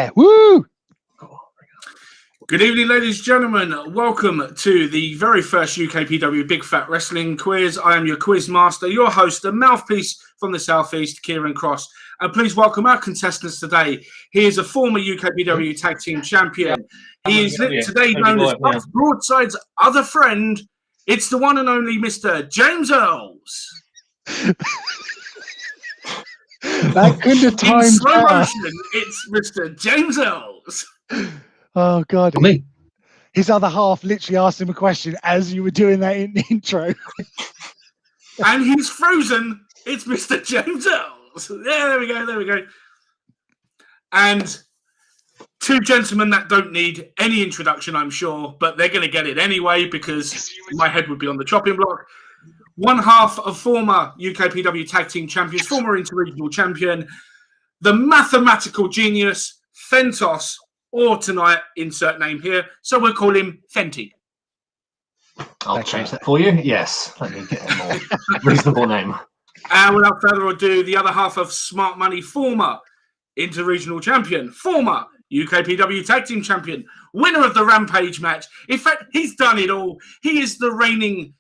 Yeah. Woo! Good evening, ladies and gentlemen. Welcome to the very first UKPW Big Fat Wrestling Quiz. I am your quiz master, your host, the mouthpiece from the Southeast, Kieran Cross. And please welcome our contestants today. He is a former UKPW Tag Team Champion. He is today known as Buff Broadside's other friend. It's the one and only Mr. James Earls. That couldn't have timed in slow motion, it's Mr. James Earls. Oh, God. Me. His other half literally asked him a question as you were doing that intro. And he's frozen. It's Mr. James Earls. Yeah, there we go. And two gentlemen that don't need any introduction, I'm sure, but they're going to get it anyway because my head would be on the chopping block. One half of former UKPW Tag Team Champions, former Interregional Champion, the mathematical genius, Fentos, or tonight, insert name here, so we'll call him Fenty. I'll change that for you. Yes, let me get a more reasonable name. And without further ado, the other half of Smart Money, former Interregional Champion, former UKPW Tag Team Champion, winner of the Rampage match. In fact, he's done it all. He is the reigning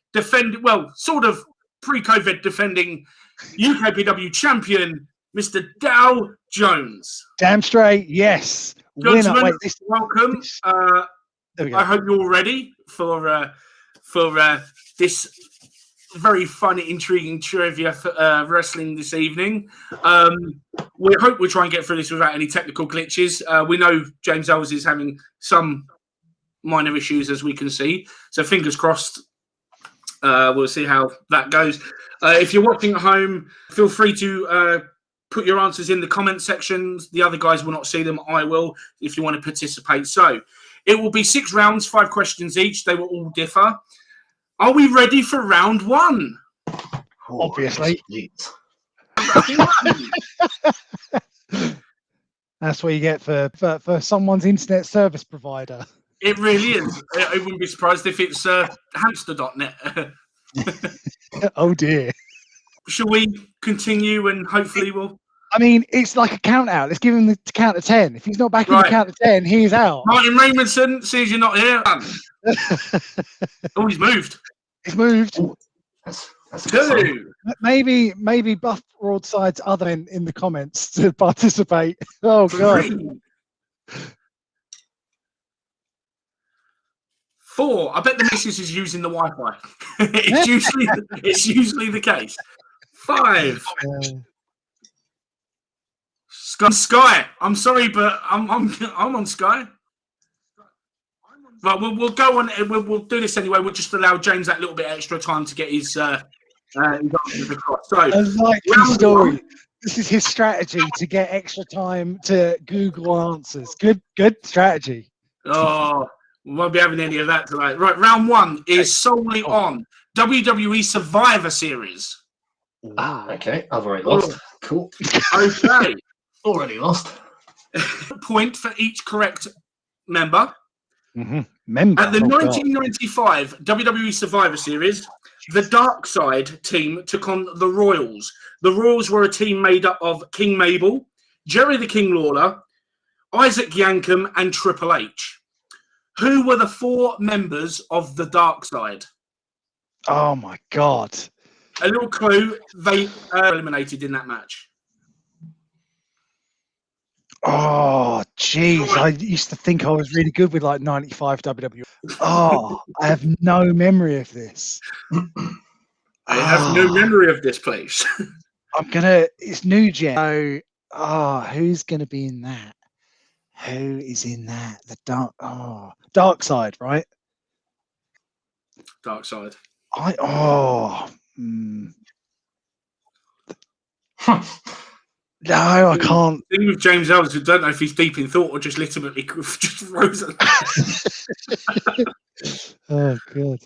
sort of pre-COVID defending UKPW Champion, Mr. Dow Jones. Damn straight, yes. Gentlemen, Wait, welcome. There we go. I hope you're ready for this very fun, intriguing trivia for wrestling this evening. We hope we try and get through this without any technical glitches. We know James Ells is having some minor issues, as we can see. So fingers crossed. We'll see how that goes. If you're watching at home, feel free to put your answers in the comment sections. The other guys will not see them. I will, if you want to participate. So it will be 6 rounds, 5 questions each. They will all differ. Are we ready for round 1? Obviously. That's what you get for someone's internet service provider. It really is. I wouldn't be surprised if it's hamster.net. Oh, dear. Shall we continue and hopefully we'll... I mean, it's like a count out. Let's give him the count of 10. If he's not back in the count of 10, he's out. Martin Raymondson, sees you're not here. Oh, he's moved. He's moved. Ooh, that's 2. Maybe Buff Broadside's other in the comments to participate. Oh, God. 3. 4. I bet the missus is using the Wi-Fi. it's usually the case. 5. Sky. I'm sorry, but I'm on Sky. Right, we'll go on. We'll do this anyway. We'll just allow James that little bit extra time to get his answers across. So, I like his story. This is his strategy to get extra time to Google answers. Good strategy. Oh, we won't be having any of that tonight. Right, round 1 is solely on WWE Survivor Series. Okay. I've already lost. Cool. Okay. Already lost. Point for each correct member. Mm-hmm. At the 1995 WWE Survivor Series, the Dark Side team took on the Royals. The Royals were a team made up of King Mabel, Jerry the King Lawler, Isaac Yankem, and Triple H. Who were the 4 members of the Dark Side? Oh, my God. A little clue, they eliminated in that match. Oh, jeez. I used to think I was really good with like 95 WWE. Oh, I have no memory of this. I have no memory of this place. It's New Gen. So, who's going to be in that? Who is in that? Dark Side, right? Dark Side. No, I can't. The thing with James Ellis, who don't know if he's deep in thought or just literally just frozen. Oh, good.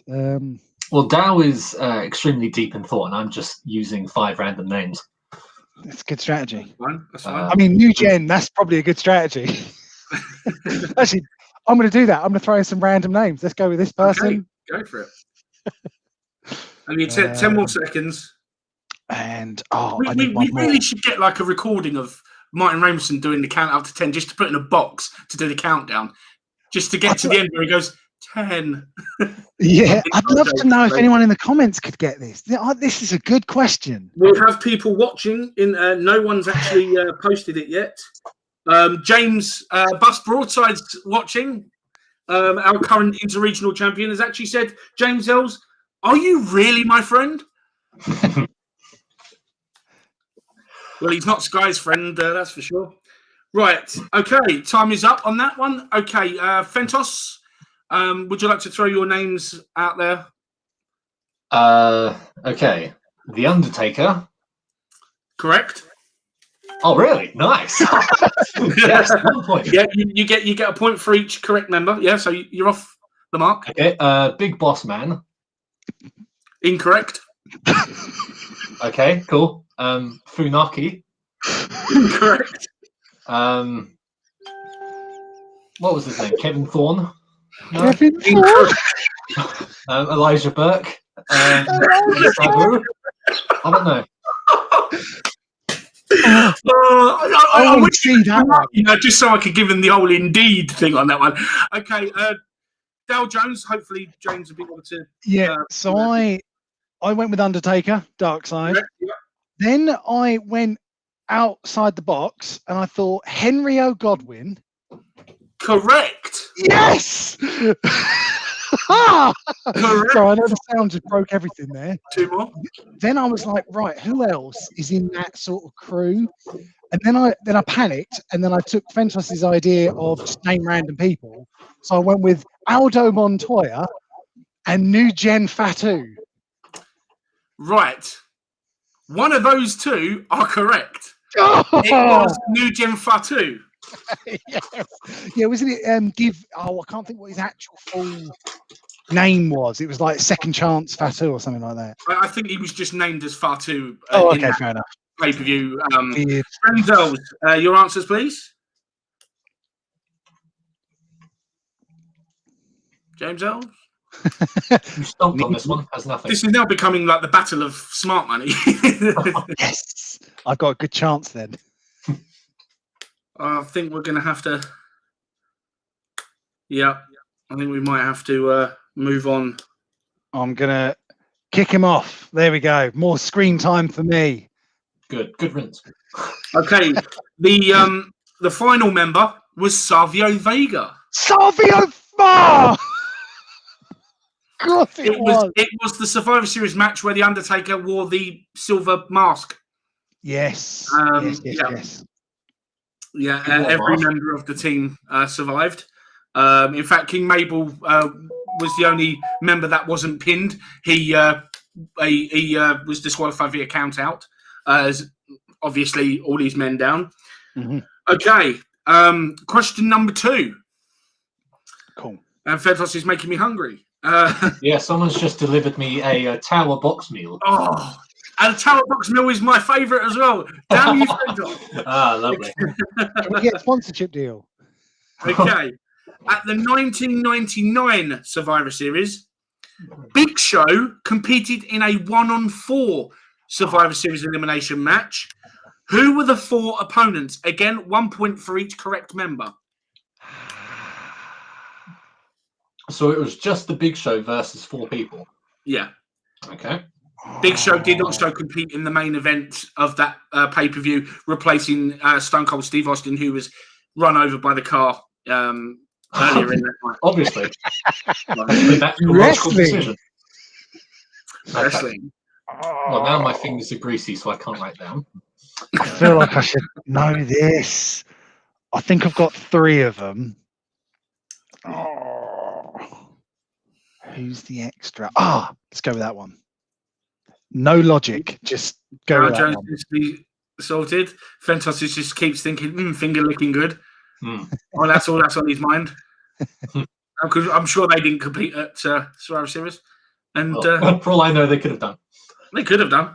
Well, Dow is extremely deep in thought, and I'm just using 5 random names. That's a good strategy. That's fine. I mean, New Gen, that's probably a good strategy. Actually, I'm going to do that. I'm going to throw in some random names. Let's go with this person. Okay, go for it. I need 10 more seconds. And we really should get like a recording of Martin Rameson doing the count up to 10 just to put in a box to do the countdown, just to get to the end where he goes 10. Yeah, I'd love to know if anyone in the comments could get this. This is a good question. We have people watching. No one's actually posted it yet. James Bus Broadside's watching. Our current interregional champion has actually said, James Ells, are you really my friend? Well, he's not Sky's friend, that's for sure. Right. Okay. Time is up on that one. Okay. Fentos, would you like to throw your names out there? Okay. The Undertaker. Correct. Oh, really? Nice. Yes, 1 point. Yeah, you get a point for each correct member. Yeah, so you're off the mark. Okay. Big Boss Man. Incorrect. Okay, cool. Funaki. Incorrect. What was his name? Kevin Thorne. No? Kevin Incorrect. Elijah Burke. Sabu. I don't know. I want to see that one. You know, just so I could give him the whole Indeed thing on that one. Okay, Dale Jones. Hopefully, James will be able to. Yeah. So I went with Undertaker, Dark Side. Yeah. Then I went outside the box and I thought Henry O'Godwin. Correct. Yes. Correct. So I know the sound just broke everything there. 2 more. Then I was like, right, who else is in that sort of crew? And then I panicked, and then I took Fentos's idea of just name random people. So I went with Aldo Montoya and New Gen Fatu. Right. One of those two are correct. Oh! It was New Gen Fatu. Yes. Yeah, wasn't it? I can't think what his actual full name was. It was like Second Chance Fatu or something like that. I think he was just named as Fatu. Okay, fair enough. Pay-per-view. Yeah. James Ells, your answers, please. James Ells? You stumped on this one. Has nothing. This is now becoming like the battle of smart money. Yes, I've got a good chance then. I think we're going to have to. Yeah, I think we might have to move on. I'm gonna kick him off. There we go. More screen time for me. Good rinse. Okay, the final member was Savio Vega. Savio! Of course it was. It was the Survivor Series match where the Undertaker wore the silver mask. Yes. Yes. Yeah, every member of the team survived. In fact, King Mabel was the only member that wasn't pinned. He was disqualified via count out, as obviously all these men down. Mm-hmm. Okay, question number 2. Cool. And Fentos is making me hungry. Yeah, someone's just delivered me a tower box meal. Oh, and Tower Box Mill is my favourite as well. Damn you, Fentos. Ah, lovely. Can we get a sponsorship deal? Okay. At the 1999 Survivor Series, Big Show competed in a 1-on-4 Survivor Series elimination match. Who were the 4 opponents? Again, 1 point for each correct member. So it was just the Big Show versus 4 people. Yeah. Okay. Big Show did also compete in the main event of that pay-per-view, replacing Stone Cold Steve Austin, who was run over by the car earlier in that night. Obviously. That's a logical decision. Wrestling. Well, now my fingers are greasy, so I can't write down. I feel like I should know this. I think I've got 3 of them. Oh. Who's the extra? Let's go with that one. No logic. Just go with that Jones one. needs to be sorted. Fentos just keeps thinking, finger looking good. Oh, that's all that's on his mind. Because I'm sure they didn't compete at Survivor Series. And for all I know, they could have done. They could have done.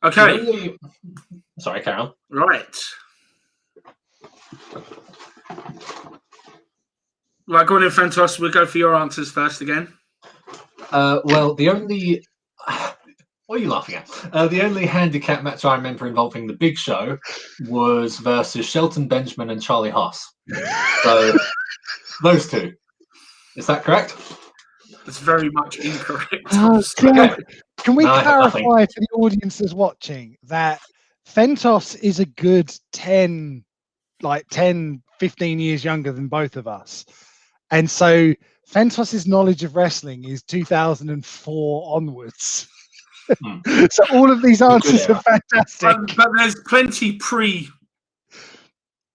Okay. Really? Sorry, Carol. Right. Right, go on in, Fentos. We'll go for your answers first again. Well, the only What are you laughing at? The only handicap match I remember involving the Big Show was versus Shelton Benjamin and Charlie Haas. So those two. Is that correct? That's very much incorrect. Oh, Okay. Can we No, I have nothing. clarify for the audience that's watching that Fentos is a good 10, 15 years younger than both of us. And so Fentos's knowledge of wrestling is 2004 onwards. So all of these answers are fantastic. But there's plenty post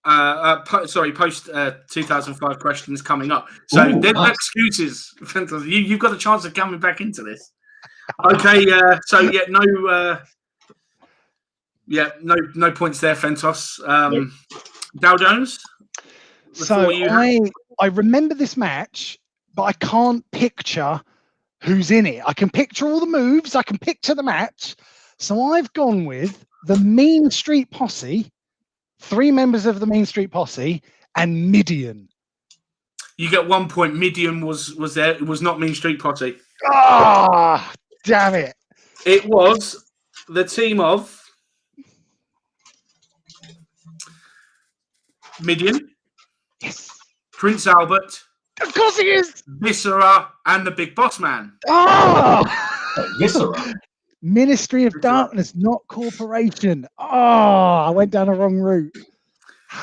2005 questions coming up. So there's no excuses. You've got a chance of coming back into this. Okay, no points there, Fentos. Dow Jones. So I remember this match, but I can't picture who's in it. I can picture all the moves. I can picture the match. So I've gone with the Mean Street Posse, 3 members of the Mean Street Posse, and Midian. You get 1 point. Midian was there. It was not Mean Street Posse. Ah, damn it. It was the team of Midian, Yes. Prince Albert, Of course he is. Viscera, and the Big Boss Man. Oh, Viscera. Ministry of Darkness, not corporation. Oh, I went down a wrong route.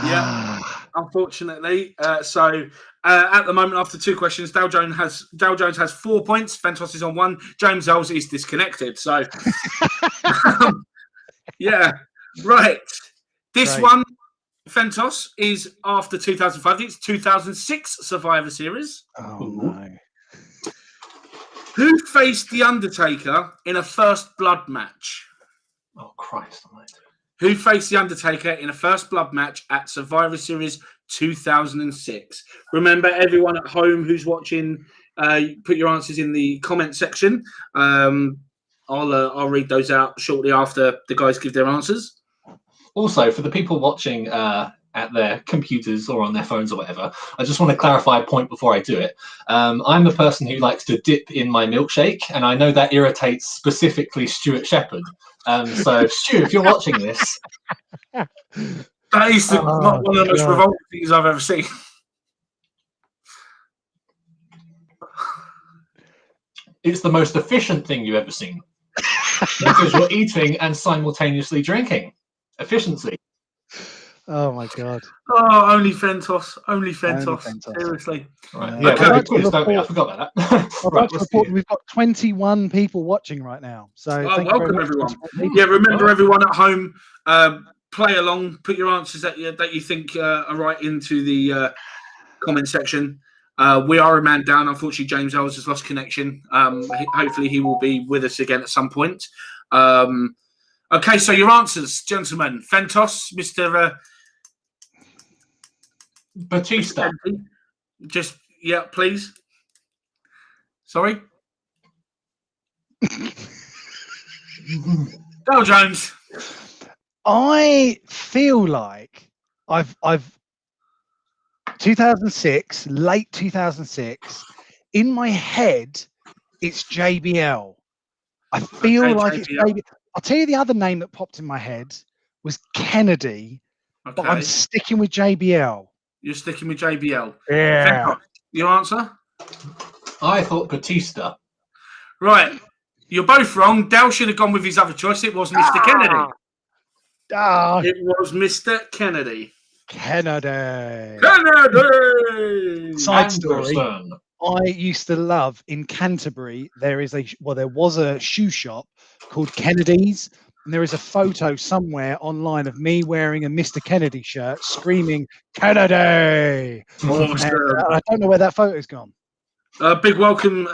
Yeah, unfortunately. So at the moment, after 2 questions, Dow Jones has 4 points. Fentos is on 1. James Ells is disconnected. So yeah, right. This one, Fentos, is after 2005. It's 2006 Survivor Series. Oh no. Who faced The Undertaker in a First Blood match? Oh, Christ almighty. Who faced The Undertaker in a First Blood match at Survivor Series 2006? Remember, everyone at home who's watching, put your answers in the comment section. I'll read those out shortly after the guys give their answers. Also, for the people watching at their computers or on their phones or whatever, I just want to clarify a point before I do it. I'm a person who likes to dip in my milkshake, and I know that irritates specifically Stuart Shepherd. So, Stu, if you're watching this... That is not one of the most revolting things I've ever seen. It's the most efficient thing you've ever seen. Because you're eating and simultaneously drinking. Efficiency. Oh my god. Oh, only Fentos. Only Fentos. Seriously. Right. Yeah, okay. I forgot about that. Right, we've got 21 people watching right now. So welcome everyone. Yeah, remember everyone at home, play along, put your answers that you think are right into the comment section. We are a man down. Unfortunately, James Ells has lost connection. Hopefully he will be with us again at some point. Okay, so your answers, gentlemen. Fentos, Mr. Batista. Just, please. Sorry? Dow Jones. I feel like I've 2006, late 2006, in my head, it's JBL. I feel like it's JBL. I'll tell you the other name that popped in my head was Kennedy, but I'm sticking with JBL. You're sticking with JBL. Yeah. Your answer? I thought Batista. Right. You're both wrong. Dal should have gone with his other choice. It was Mr. Kennedy. It was Mr. Kennedy. Kennedy. Side story. I used to love in Canterbury. There was a shoe shop called Kennedy's, and there is a photo somewhere online of me wearing a Mr. Kennedy shirt, screaming "Kennedy!" Awesome. I don't know where that photo's gone. Big welcome.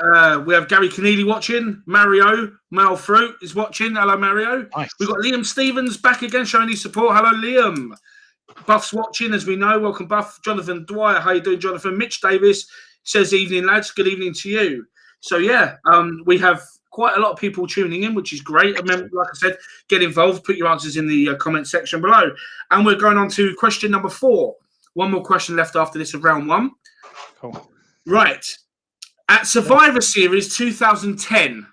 We have Gary Keneally watching. Mario Malfruit is watching. Hello, Mario. Nice. We've got Liam Stevens back again showing his support. Hello, Liam. Buff's watching, as we know. Welcome, Buff. Jonathan Dwyer. How you doing, Jonathan? Mitch Davis says, evening, lads. Good evening to you. So, we have quite a lot of people tuning in, which is great. Remember, like I said, get involved. Put your answers in the comment section below. And we're going on to question number 4. One more question left after this of round 1. Cool. Right. At Survivor Series 2010,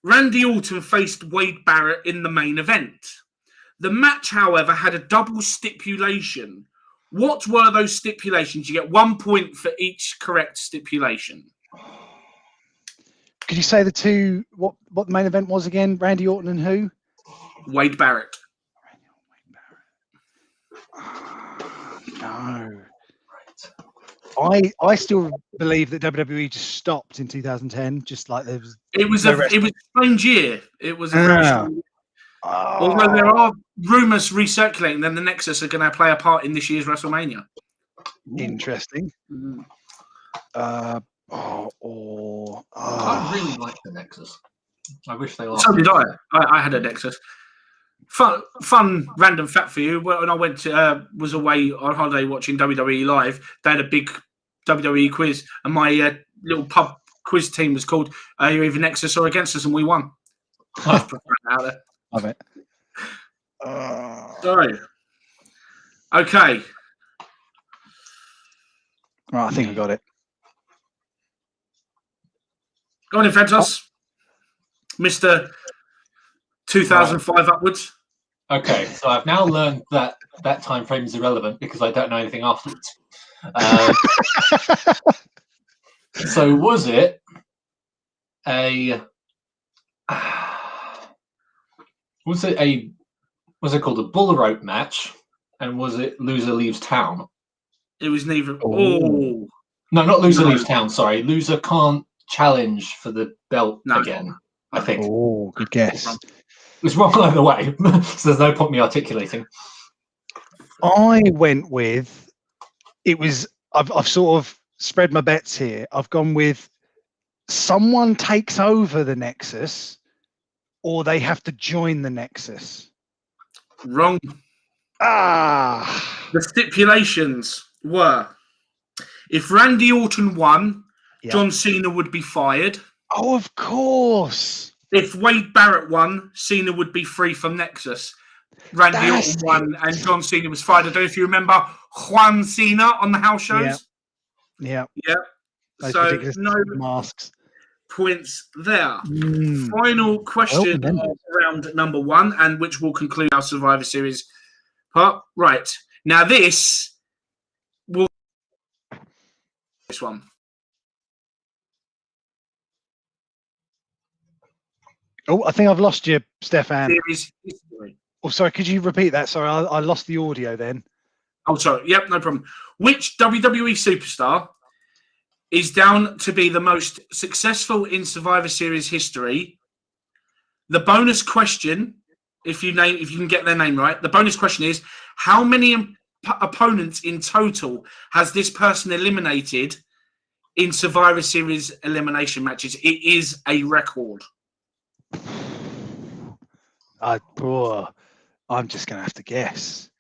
Randy Orton faced Wade Barrett in the main event. The match, however, had a double stipulation. What were those stipulations? You get 1 point for each correct stipulation. Could you say the two, what the main event was again? Randy Orton and who? Wade Barrett. No. I still believe that WWE just stopped in 2010, just like there was. It was a strange year. It was a very strange year. Although there are rumours recirculating, then the Nexus are going to play a part in this year's WrestleMania. Interesting. I really like the Nexus. I wish they lasted. So did I. I had a Nexus. Fun random fact for you. When I went to, was away on holiday watching WWE Live, they had a big WWE quiz, and my little pub quiz team was called "You're either Nexus or against us," and we won. Out there. Love it. Sorry. Okay. Right, I think I got it. Go on, Inventus. Mr. 2005 upwards. Okay, so I've now learned that that time frame is irrelevant because I don't know anything afterwards. So was it called a bull rope match, and was it loser leaves town? It was neither. Oh no, not loser leaves town. Sorry, loser can't challenge for the belt again. I think. Oh, good guess. It's wrong either way, so there's no point me articulating. I went with it was. I've sort of spread my bets here. I've gone with someone takes over the Nexus, or they have to join the Nexus. Wrong. The stipulations were: if Randy Orton won, John Cena would be fired. Oh, of course. If Wade Barrett won, Cena would be free from Nexus. Randy Orton won, and John Cena was fired. I don't know if you remember Juan Cena on the house shows. Yeah. Those So no masks. Points there. Final question of round number 1, and which will conclude our Survivor Series part. Right. Now this one. Oh, I think I've lost you, Stefan. Series history. Oh, sorry. Could you repeat that? Sorry, I lost the audio then. Oh, sorry. Yep, no problem. Which WWE superstar is down to be the most successful in Survivor Series history? The bonus question, if you can get their name right, the bonus question is: how many opponents in total has this person eliminated in Survivor Series elimination matches? It is a record. I'm just going to have to guess.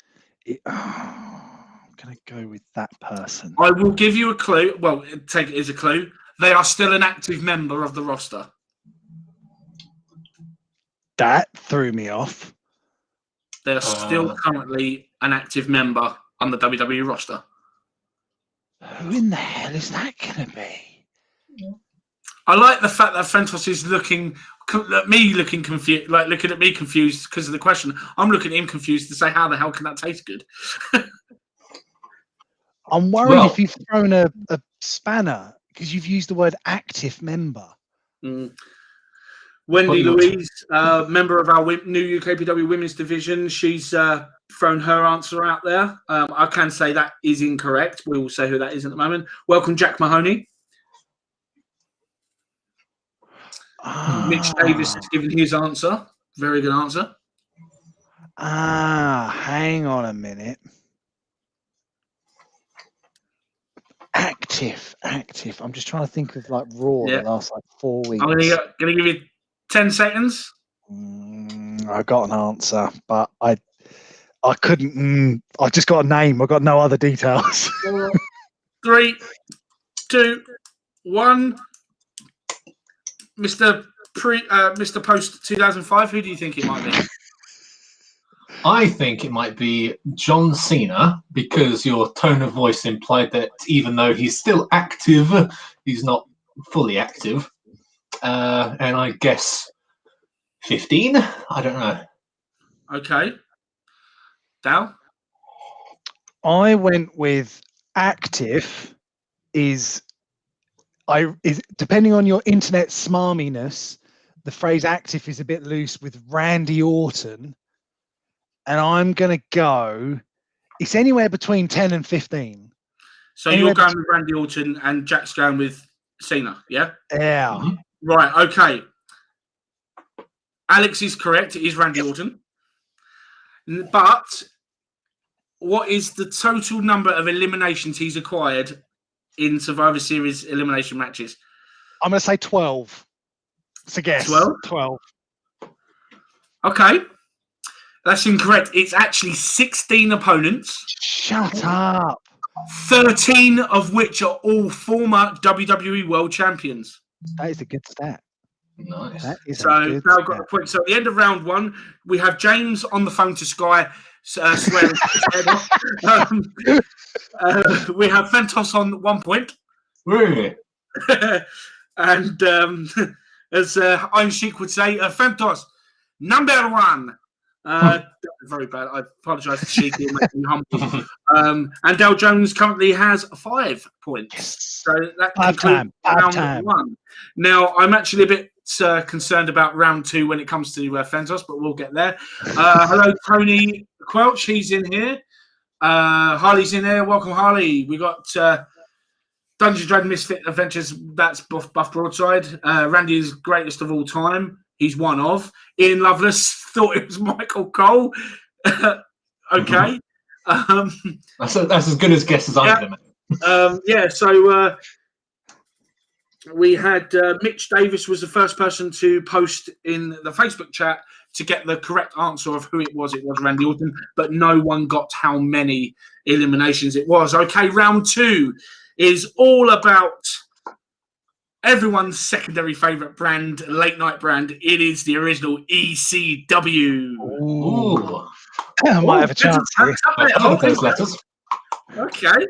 I'm going to go with that person. I will give you a clue. Well, take it as a clue. They are still an active member of the roster. That threw me off. They are still currently an active member on the WWE roster. Who in the hell is that going to be? I like the fact that Fentos is looking confused, like looking at me confused because of the question. I'm looking at him confused to say, how the hell can that taste good? I'm worried if you've thrown a spanner because you've used the word active member. Wendy Louise, member of our new UKPW women's division, she's thrown her answer out there. I can say that is incorrect. We will say who that is at the moment. Welcome, Jack Mahoney. Mitch Davis has given his answer. Very good answer. Hang on a minute. Active. I'm just trying to think of like Raw the last like 4 weeks. I'm gonna give you 10 seconds. I got an answer, but I couldn't. I just got a name. I got no other details. 3, 2, 1. Mr. Post 2005. Who do you think it might be? I think it might be John Cena, because your tone of voice implied that even though he's still active, he's not fully active. And I guess 15? I don't know. Okay. Dal? I went with active is depending on your internet smarminess, the phrase active is a bit loose with Randy Orton. And I'm going to go, it's anywhere between 10 and 15. So you're going with Randy Orton and Jack's going with Cena, yeah? Yeah. Mhm. Right, okay. Alex is correct. It is Randy Orton. But what is the total number of eliminations he's acquired in Survivor Series elimination matches? I'm going to say 12. It's a guess. 12. Okay. That's incorrect. It's actually 16 opponents. Shut up. 13 of which are all former WWE World Champions. That is a good stat. Nice. That is So a good now stat. got a point. So at the end of round one, we have James on the phone to Sky swearing his head off. We have Fentos on 1 point. Really? And as Iron Sheik would say, Fentos, number one. Very bad. I apologise to Sheik. It makes me humble. And Dale Jones currently has 5 points. Yes. So that concludes round one. Now, I'm actually a bit concerned about round two when it comes to Fentos, but we'll get there. Hello, Tony Quelch. He's in here. Harley's in here. Welcome, Harley. We got Dungeons Dragons Misfit Adventures. That's Buff Broadside. Randy is greatest of all time. He's one of. Ian Lovelace thought it was Michael Cole. Okay. That's as good as guess as I'm going to make. So we had Mitch Davis was the first person to post in the Facebook chat to get the correct answer of who it was. It was Randy Orton, but no one got how many eliminations it was. Okay, round two is all about everyone's secondary favorite brand, late night brand. It is the original ECW. Ooh. I might have a chance. Those letters. Okay.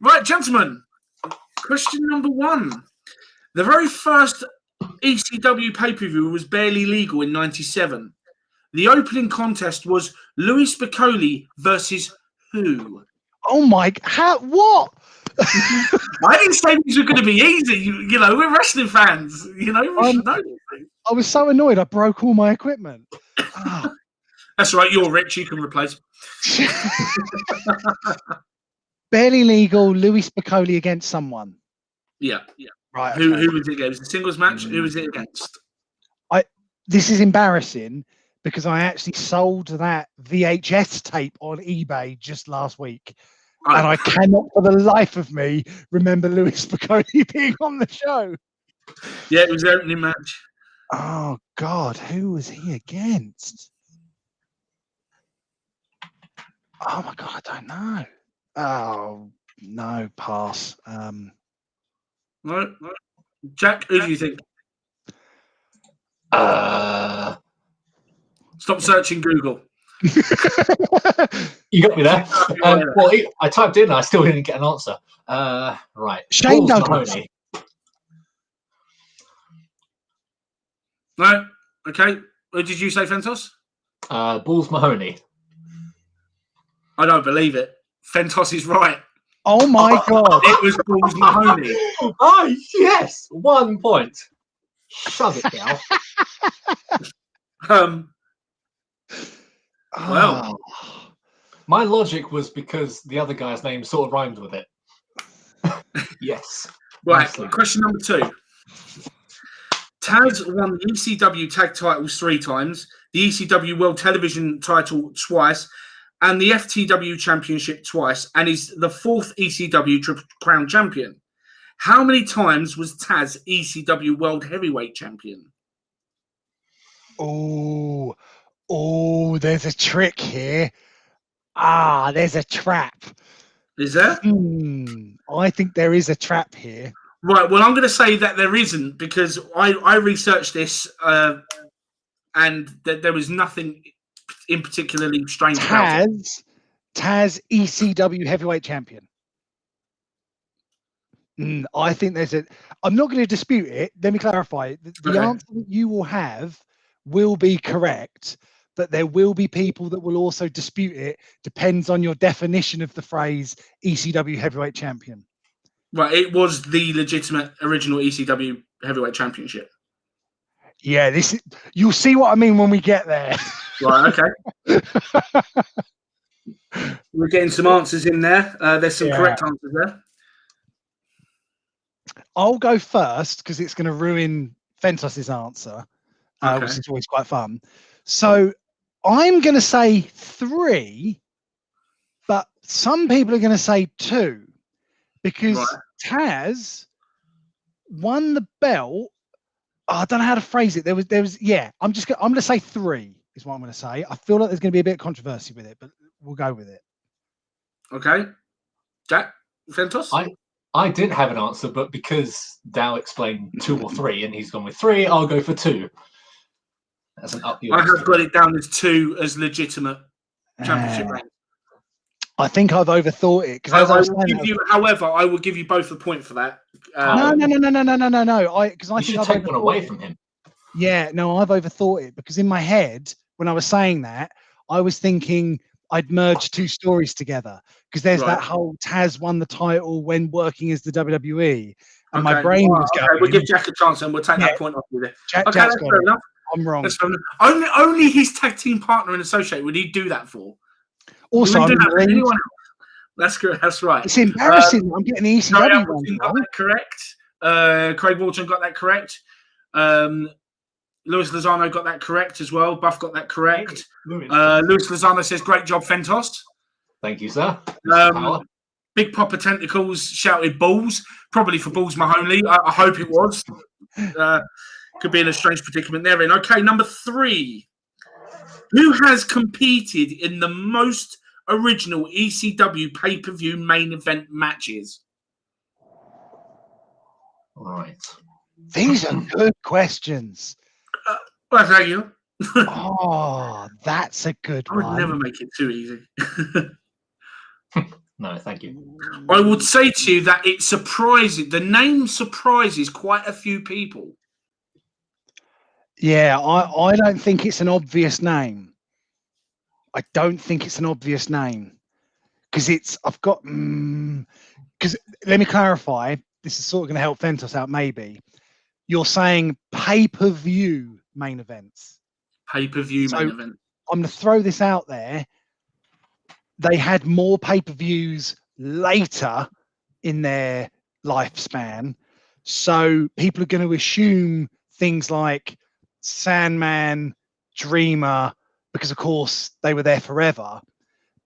Right, gentlemen. Question number one. The very first ECW pay-per-view was barely legal in 97. The opening contest was Louis Spicolli versus who? Oh my, what? I didn't say these were going to be easy. You know, we're wrestling fans. You know, we should know these things. I was so annoyed I broke all my equipment. Oh. That's right, you're rich, you can replace. Barely legal, Louis Spicolli against someone. Yeah. Right. Who Okay. was it against? The singles match? Who was it against? This is embarrassing because I actually sold that VHS tape on eBay just last week. And I cannot for the life of me remember Louis Spicolli being on the show. Yeah, it was the opening match. Oh, God. Who was he against? Oh, my God. I don't know. Oh, no. Pass. No. Jack, who do you think? Stop searching Google. You got me there. Well, I typed in, I still didn't get an answer. Right. Shane Balls Douglas. Mahoney. No? Okay. What did you say, Fentos? Balls Mahoney. I don't believe it. Fentos is right. Oh, my God. It was Balls Mahoney. Oh, yes. 1 point. Shove it down. Well. My logic was because the other guy's name sort of rhymed with it. Yes. Right, Nicely. question number 2. Taz won the ECW tag titles 3 times, the ECW World Television title twice, and the FTW Championship twice, and is the 4th ECW Triple Crown champion. How many times was Taz ECW World Heavyweight Champion? Oh, there's a trick here. There's a trap. Is there? I think there is a trap here. Right, well, I'm going to say that there isn't because I researched this and there was nothing in particularly strange about it. Taz ECW Heavyweight Champion. I think there's I'm not going to dispute it. Let me clarify. The answer that you will have will be correct, but there will be people that will also dispute it. Depends on your definition of the phrase ECW heavyweight champion. Right, it was the legitimate original ECW heavyweight championship. Yeah, you'll see what I mean when we get there. Right, okay. We're getting some answers in there. There's some correct answers there. I'll go first because it's going to ruin Fentos's answer, which is always quite fun. So I'm going to say 3, but some people are going to say 2 because Taz won the belt. Oh, I don't know how to phrase it. There was, I'm going to say 3 is what I'm going to say. I feel like there's going to be a bit of controversy with it, but we'll go with it. Okay. Jack, Fentos? I did have an answer, but because Dow explained 2 or 3 and he's gone with 3, I'll go for 2. That's an up. I have got it down as 2 as legitimate championship rank. I think I've overthought it because however, I will give you both a point for that. No. Because I should take one away from him. Yeah, no, I've overthought it because in my head, when I was saying that, I was thinking I'd merge 2 stories together because there's that whole Taz won the title when working as the WWE, and my brain was going. We'll give Jack a chance and we'll take that point off you there. Jack's fair enough. I'm wrong. Only his tag team partner and associate would he do that for. Also, anyone else. That's correct. That's right. It's embarrassing. I'm getting the ECW one got that correct. Craig Walton got that correct. Luis Lozano got that correct as well. Buff got that correct. Luis Lozano says, "Great job, Fentos." Thank you, sir. Big Papa Tentacles shouted balls, probably for Balls Mahoney. I hope it was. Could be in a strange predicament they're in. Okay, number 3. Who has competed in the most original ECW pay-per-view main event matches? All right. These are good questions. Well, thank you. Oh, that's a good one. I would never make it too easy. No, thank you. I would say to you that it's surprising. The name surprises quite a few people. Yeah, I don't think it's an obvious name. I don't think it's an obvious name because because let me clarify. This is sort of going to help Fentos out maybe. You're saying pay-per-view main events. Pay-per-view main event. I'm going to throw this out there. They had more pay-per-views later in their lifespan. So people are going to assume things like Sandman, Dreamer, because of course they were there forever.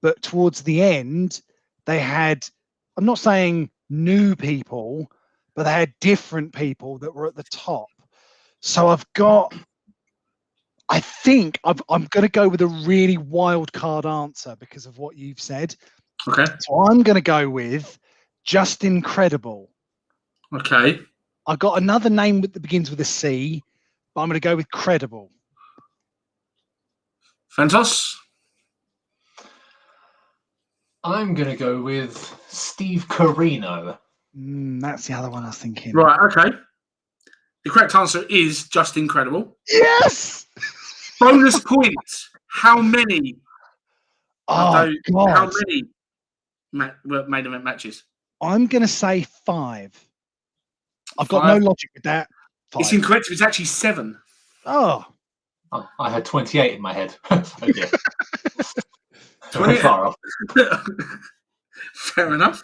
But towards the end, they had, I'm not saying new people, but they had different people that were at the top. So I think I'm going to go with a really wild card answer because of what you've said. Okay. So I'm going to go with Just Incredible. Okay. I got another name that begins with a C, but I'm going to go with Credible. Fentos? I'm going to go with Steve Corino. That's the other one I was thinking. Right, okay. The correct answer is Just Incredible. Yes! Bonus points. How many? God. How many main event matches? I'm going to say 5. I've got no logic with that. 5. It's incorrect. It's actually 7. Oh, I had 28 in my head. Okay. 20 far off. Fair enough.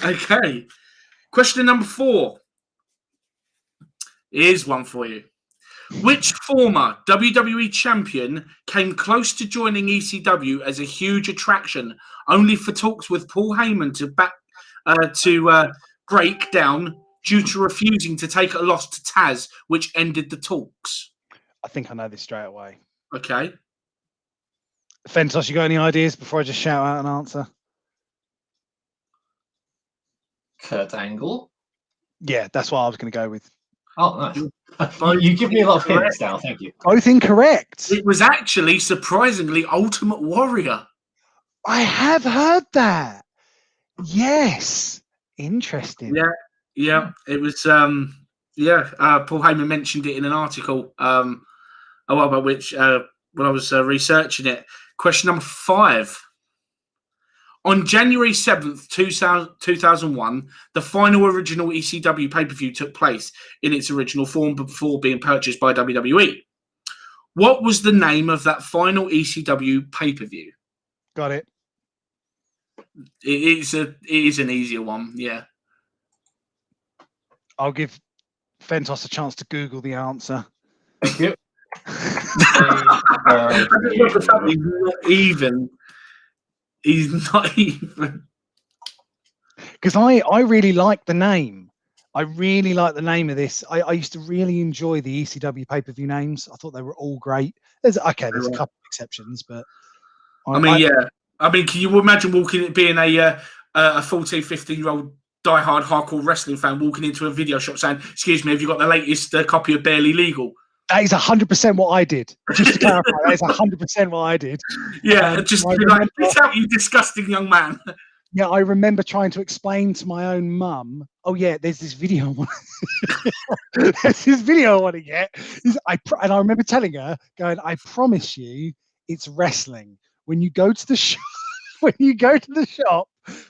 Okay. Question number 4. Here's one for you. Which former WWE champion came close to joining ECW as a huge attraction, only for talks with Paul Heyman to break down due to refusing to take a loss to Taz, which ended the talks? I think I know this straight away. Okay. Fentos, you got any ideas before I just shout out an answer? Kurt Angle. Yeah, that's what I was going to go with. Oh, nice. You give me a lot of hints now. Thank you. Both incorrect. It was actually, surprisingly, Ultimate Warrior. I have heard that. Yes. Interesting. Yeah. It was, Paul Heyman mentioned it in an article Oh, about which when I was researching it. Question number 5. On January 7th, 2001, the final original ECW pay-per-view took place in its original form before being purchased by WWE. What was the name of that final ECW pay-per-view? Got it. It is an easier one, yeah. I'll give Fentos a chance to Google the answer. Thank you. He's not even. Because I really like the name. I really like the name of this. I used to really enjoy the ECW pay-per-view names. I thought they were all great. There's a couple of exceptions, but I mean, can you imagine being a 14, 15-year-old diehard hardcore wrestling fan walking into a video shop saying, "Excuse me, have you got the latest copy of Barely Legal?" That is 100% what I did. Just to clarify, that is 100% what I did. Yeah, just be like, "Get out, you disgusting young man." Yeah, I remember trying to explain to my own mum, "Oh yeah, there's this video. There's this video I want to get." And I remember telling her, "Going, I promise you, it's wrestling. When you go to the shop,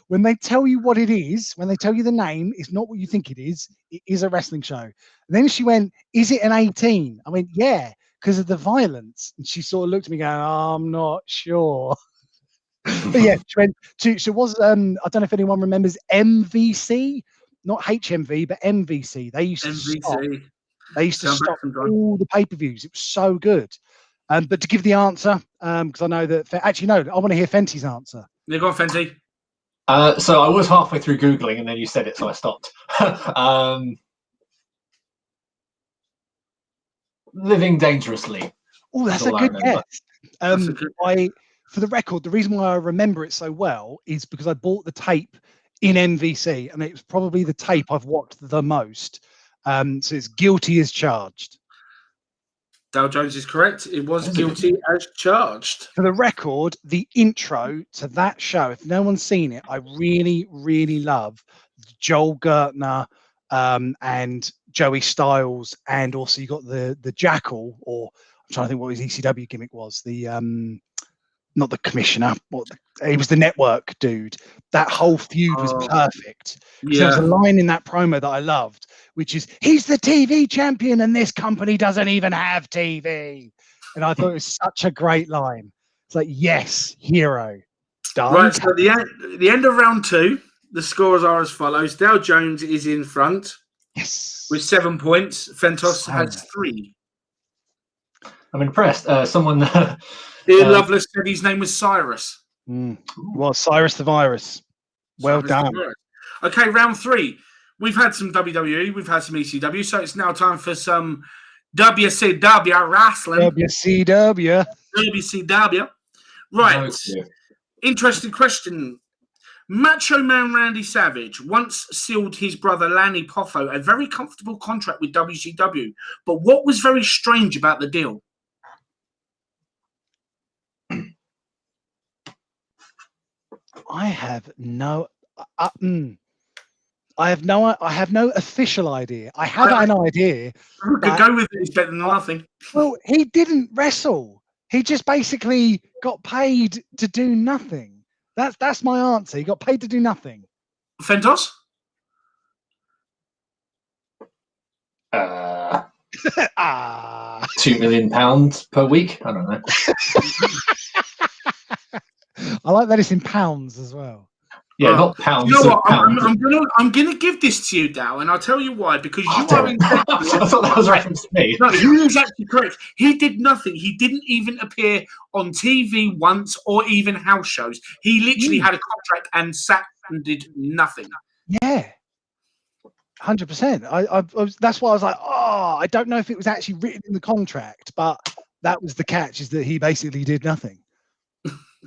when they tell you what it is, when they tell you the name, it's not what you think it is. It is a wrestling show." And then she went, "Is it an 18?" I went, "Yeah, because of the violence." And she sort of looked at me, going, "Oh, I'm not sure." But yeah, she went to. So it was I don't know if anyone remembers MVC, not HMV, but MVC. They used to stop. They used to stop all the pay-per-views. It was so good. But to give the answer, because I know that actually no, I want to hear Fenty's answer. Yeah, go on, Fenty. So I was halfway through Googling and then you said it, so I stopped. Living Dangerously. Oh, that's a good guess. For the record, the reason why I remember it so well is because I bought the tape in NVC, and it was probably the tape I've watched the most. So it's Guilty as Charged. Dale Jones is correct. It was Guilty as Charged. For the record, the intro to that show, if no one's seen it, I really, really love Joel Gertner and Joey Styles, and also you got the Jackal, or I'm trying to think what his ECW gimmick was. The not the commissioner, he was the network dude. That whole feud was perfect. Yeah. There was a line in that promo that I loved, which is, "He's the TV champion and this company doesn't even have TV." And I thought it was such a great line. It's like, yes, hero. Done. Right, so the end of round 2, the scores are as follows. Dale Jones is in front. Yes. With 7 points. Fentos has 3. I'm impressed. Someone... Ian Loveless said his name was Cyrus. Well, Cyrus the Virus. Well done. Okay, round 3. We've had some WWE, we've had some ECW, so it's now time for some WCW wrestling. WCW. Right. Interesting question. Macho Man Randy Savage once sealed his brother Lanny Poffo a very comfortable contract with WCW, but what was very strange about the deal? I have no official idea. I have an idea. We could go with it. It's better than nothing. Well, he didn't wrestle. He just basically got paid to do nothing. That's my answer. He got paid to do nothing. Fentos? £2 million per week. I don't know. I like that it's in pounds as well. Yeah, not pounds. You know what? I'm gonna give this to you, Dow, and I'll tell you why. Because you are exactly. I thought that was reference to me. No, you are exactly correct. He did nothing. He didn't even appear on TV once, or even house shows. He literally had a contract and sat and did nothing. Yeah, 100%. I that's why I was like, I don't know if it was actually written in the contract, but that was the catch: is that he basically did nothing.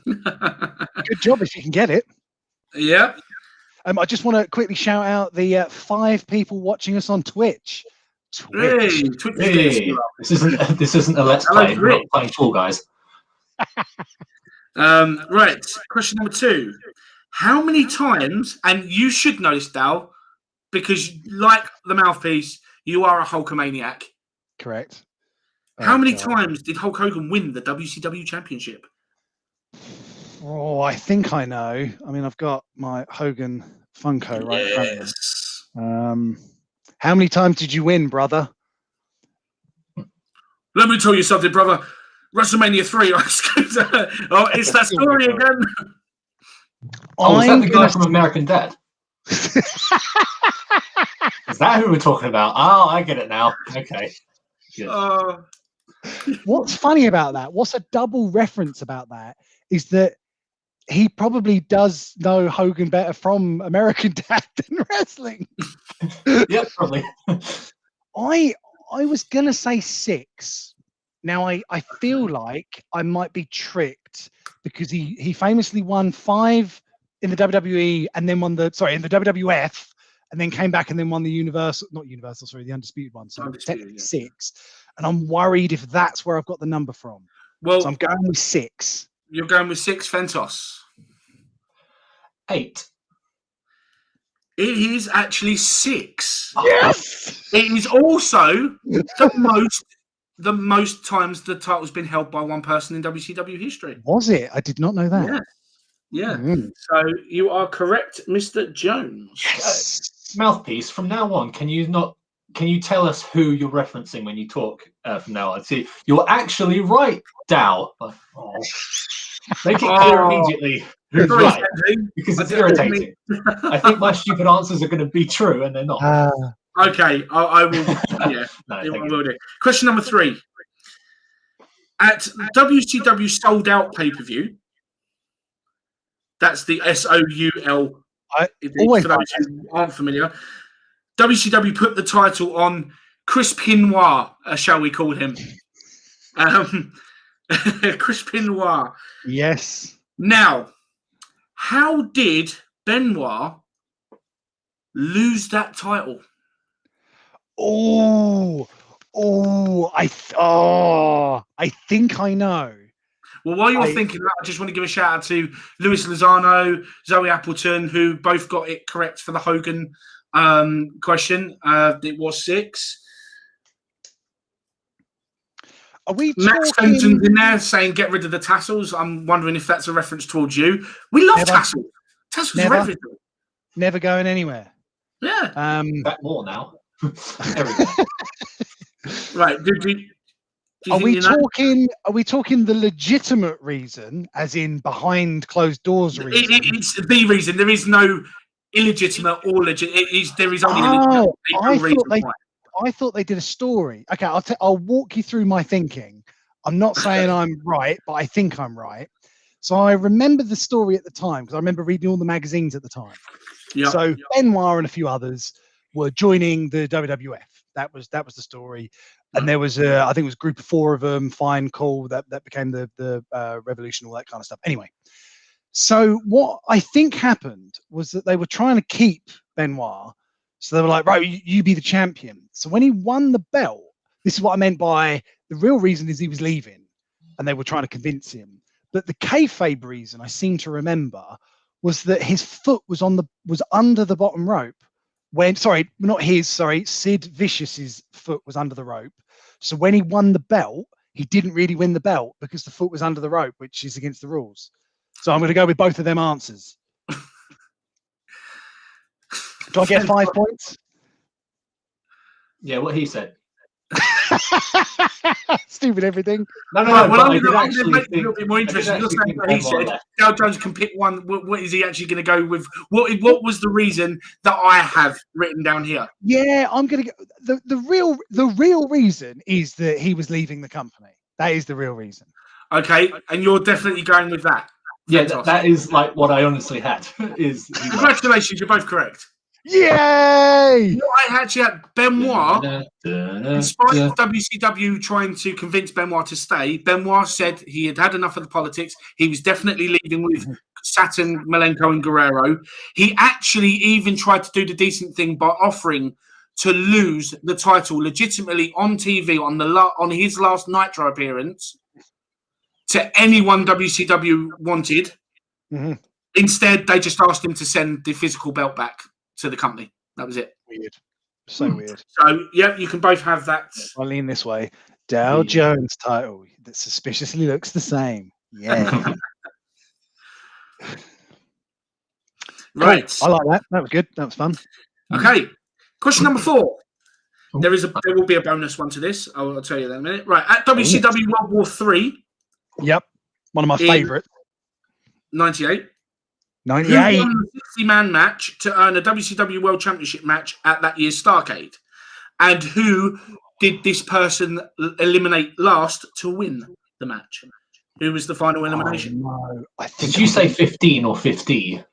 Good job if you can get it. Yeah. I just want to quickly shout out the 5 people watching us on Twitch. Hey. This isn't a let's play. We're not playing Fall Guys. Right. Question number 2. How many times, and you should know this, Dal, because like the mouthpiece, you are a Hulkamaniac. Correct. How many times did Hulk Hogan win the WCW Championship? Oh, I think I know. I mean, I've got my Hogan Funko right in front of me. How many times did you win, brother? Let me tell you something, brother. WrestleMania 3. Oh, it's that story again. Oh, is that the guy from American Dad? Is that who we're talking about? Oh, I get it now. Okay. Good. What's funny about that? What's a double reference about that is that he probably does know Hogan better from American Dad than wrestling. Yeah, probably. I was gonna say 6. Now I feel like I might be tricked because he famously won 5 in the WWE and then won in the WWF and then came back and then won the the Undisputed one. So technically 6. And I'm worried if that's where I've got the number from. Well, so I'm going with 6. You're going with 6, Fentos. 8. It is actually 6. Yes. It is also the most times the title's been held by one person in WCW history. Was it? I did not know that. Yeah. So you are correct, Mr. Jones. Yes. Mouthpiece. From now on, can you tell us who you're referencing when you talk from now on? See, you're actually right, Dow. Oh. Make it clear immediately who's right, because it's irritating. I think my stupid answers are going to be true, and they're not. Okay, I will. Yeah, I will do. Question number 3. At WCW Sold Out pay-per-view, that's the SOUL. For those who aren't familiar, WCW put the title on Chris Benoit, shall we call him? Chris Benoit. Yes. Now, how did Benoit lose that title? I think I know. Well, while you're thinking that, I just want to give a shout out to Louis Lozano, Zoe Appleton, who both got it correct for the Hogan question. It was 6. Are we Max Fenton's in there saying get rid of the tassels. I'm wondering if that's a reference towards you. We love tassels. Tassels are everything. Never going anywhere. Yeah. Back more now. Right. Are we talking the legitimate reason, as in behind closed doors reason? It's the reason. There is no illegitimate or legit. There is only a reason why. I thought they did a story. Okay, I'll walk you through my thinking. I'm not saying I'm right, but I think I'm right. So I remember the story at the time because I remember reading all the magazines at the time. Yeah. So Benoit and a few others were joining the WWF. That was the story. And there was I think it was a group of 4 of them. Fine, cool. That became the Revolution, all that kind of stuff. Anyway, so what I think happened was that they were trying to keep Benoit. So they were like, right, you be the champion. So when he won the belt, this is what I meant by the real reason is he was leaving and they were trying to convince him. But the kayfabe reason I seem to remember was that his foot was under the bottom rope Sid Vicious's foot was under the rope. So when he won the belt, he didn't really win the belt because the foot was under the rope, which is against the rules. So I'm going to go with both of them answers. Do I get 5 points? Yeah, what he said. Stupid everything. No. Well, I'm going to make it a little bit more interesting. You're saying what he said. Dow Jones can pick one. What is he actually going to go with? What was the reason that I have written down here? Yeah, I'm going to go. The real reason is that he was leaving the company. That is the real reason. Okay, and you're definitely going with that. Yeah, that is like what I honestly had. Congratulations, you're both correct. Yay! I actually had Benoit, in spite of WCW trying to convince Benoit to stay, Benoit said he had had enough of the politics. He was definitely leaving with Saturn, Malenko, and Guerrero. He actually even tried to do the decent thing by offering to lose the title legitimately on TV on his last Nitro appearance to anyone WCW wanted. Mm-hmm. Instead, they just asked him to send the physical belt back to the company. That was it. Weird. So weird. So, yeah, you can both have that. I'll lean this way. Dow Jones title that suspiciously looks the same. Yeah. Right. Cool. I like that. That was good. That was fun. Okay. Question number 4. There will be a bonus one to this. I'll tell you that in a minute. Right. At WCW World War III. Yep. One of my favourites. 98. 98. Who won the 60-man match to earn a WCW World Championship match at that year's Starrcade? And who did this person eliminate last to win the match? Who was the final elimination? No. Did you say 15 or 50?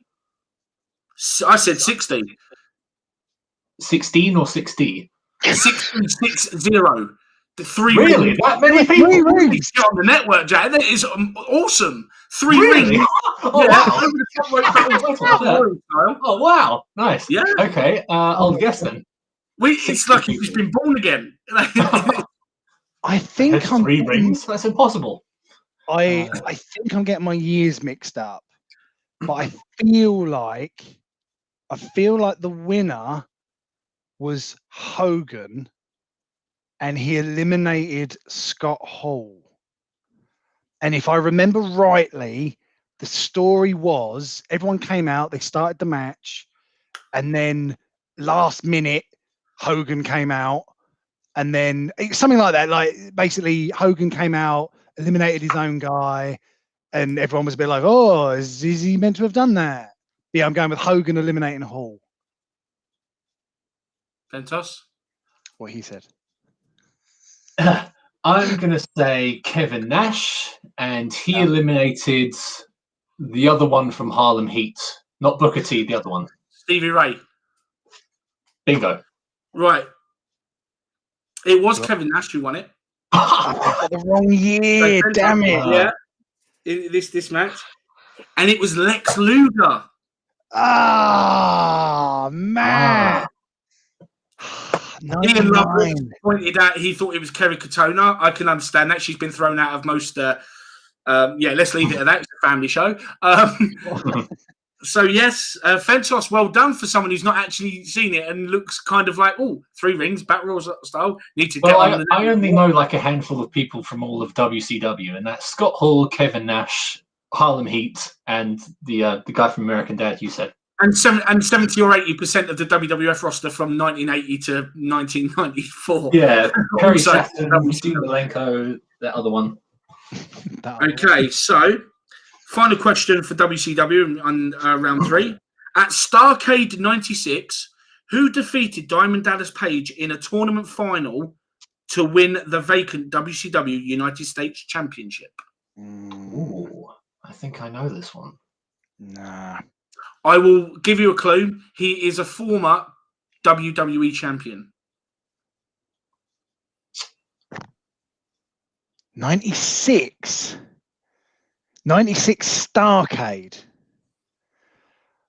I said 60. 16 or 60? 6-0. The 3 Really? rings. That many people? 3 rings. On the network, Jack. That is awesome. 3 Really? rings. Oh, Wow. Oh, wow. Nice. Yeah. Okay. I'll guess then. It's like he's been born again. I think I'm 3 rings? That's impossible. I think I'm getting my years mixed up. But I feel like the winner was Hogan, and he eliminated Scott Hall. And if I remember rightly, the story was everyone came out, they started the match, and then last minute Hogan came out, and then something like that. Like basically Hogan came out, eliminated his own guy, and everyone was a bit like, oh, is he meant to have done that? Yeah, I'm going with Hogan eliminating Hall. Ventos? What he said. I'm going to say Kevin Nash, and he eliminated the other one from Harlem Heat. Not Booker T, the other one. Stevie Ray. Bingo. Right. It was Kevin Nash who won it. The wrong year, damn it. Yeah. In this match. And it was Lex Luger. Ah, man. Ian Lovell pointed out he thought it was Kerry Katona. I can understand that. She's been thrown out of most. Let's leave it at that. It's a family show. So, yes, Fentos, well done for someone who's not actually seen it and looks kind of like, 3 rings, Battle Royal style. Need to get on. I only know like a handful of people from all of WCW, and that's Scott Hall, Kevin Nash, Harlem Heat, and the guy from American Dad, you said. And 70 or 80% of the WWF roster from 1980 to 1994. Yeah, Perry Saturn, Steve Malenko, that other one. Okay, so final question for WCW on round 3. At Starrcade 96, who defeated Diamond Dallas Page in a tournament final to win the vacant WCW United States Championship? Ooh, I think I know this one. Nah. I will give you a clue. He is a former WWE champion. 96 Starrcade.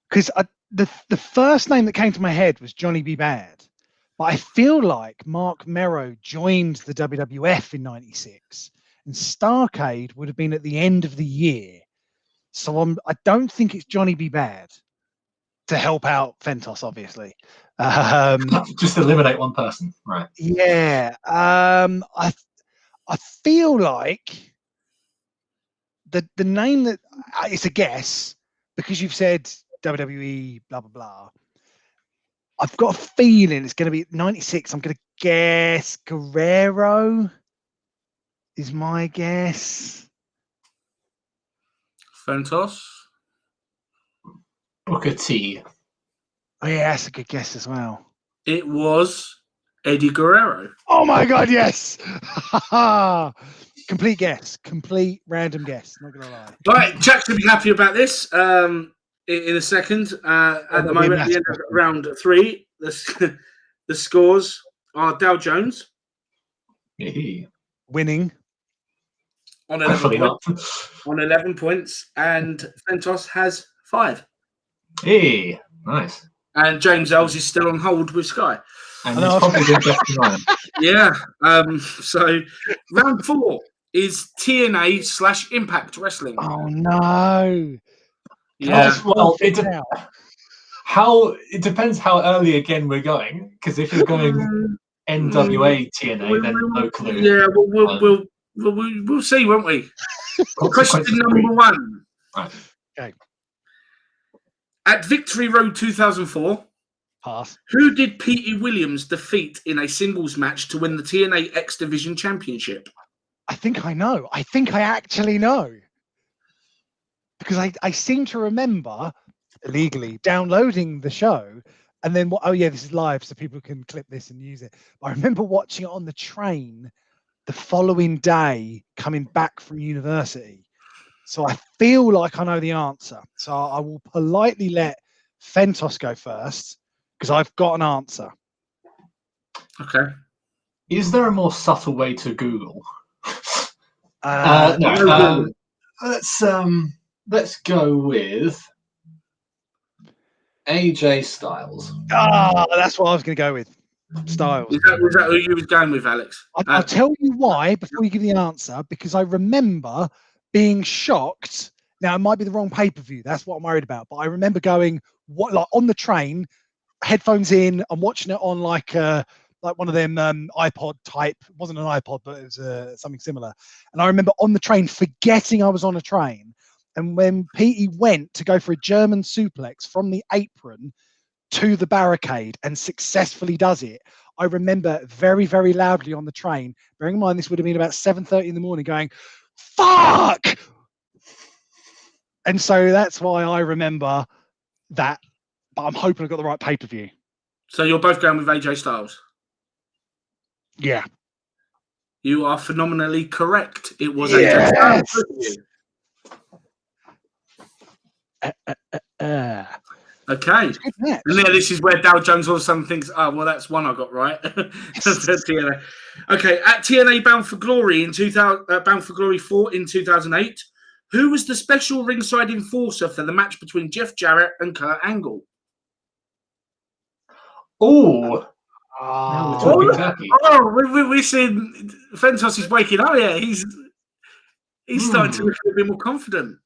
Because the first name that came to my head was Johnny B. Bad. But I feel like Mark Merrow joined the WWF in 96. And Starrcade would have been at the end of the year. So I don't think it's Johnny B. Bad. To help out Fentos, obviously. Just eliminate one person, right? Yeah. I feel like the name that it's a guess because you've said WWE, blah blah blah. I've got a feeling it's going to be 96. I'm going to guess Guerrero is my guess. Fentos. Booker T. Oh yeah, that's a good guess as well. It was Eddie Guerrero. Oh my God, yes! Complete guess, complete random guess. Not gonna lie. Right, Jack's gonna be happy about this. In a second. At the moment, at the end of round 3, the scores are Dow Jones winning on 11 points, and Fentos has 5. Hey, nice. And James Ells is still on hold with Sky. And it's probably been best Ryan. Yeah. So round 4 is TNA / Impact Wrestling. Oh no. Yeah. Well, it depends how early again we're going. Because if you're going NWA TNA, then no clue. Yeah, we'll see, won't we? Question number 1. Right. Okay. At Victory Road 2004, Pass. who did Petey Williams defeat in a singles match to win the TNA X Division Championship? I think I know. I think I actually know. Because I seem to remember illegally downloading the show and then, oh yeah, this is live so people can clip this and use it. But I remember watching it on the train the following day coming back from university. So I feel like I know the answer. So I will politely let Fentos go first because I've got an answer. Okay. Is there a more subtle way to Google? No. Let's go with AJ Styles. That's what I was going to go with. Styles. Was that who you was going with, Alex? I'll tell you why before you give the answer, because I remember being shocked. Now, it might be the wrong pay-per-view. That's what I'm worried about. But I remember going on the train, headphones in, I'm watching it on like one of them iPod type. It wasn't an iPod, but it was something similar. And I remember on the train forgetting I was on a train. And when Petey went to go for a German suplex from the apron to the barricade and successfully does it, I remember very, very loudly on the train, bearing in mind this would have been about 7:30 in the morning, going, fuck! And so that's why I remember that. But I'm hoping I've got the right pay-per-view. So you're both going with AJ Styles? Yeah. You are phenomenally correct. It was AJ Styles. Okay. And yeah, this is where Dow Jones all of a sudden thinks, well, that's one I got right. TNA. Okay, at TNA Bound for Glory in Bound for Glory 4 in 2008, who was the special ringside enforcer for the match between Jeff Jarrett and Kurt Angle? We're seeing Fentos is waking up here. He's starting to look a bit more confident.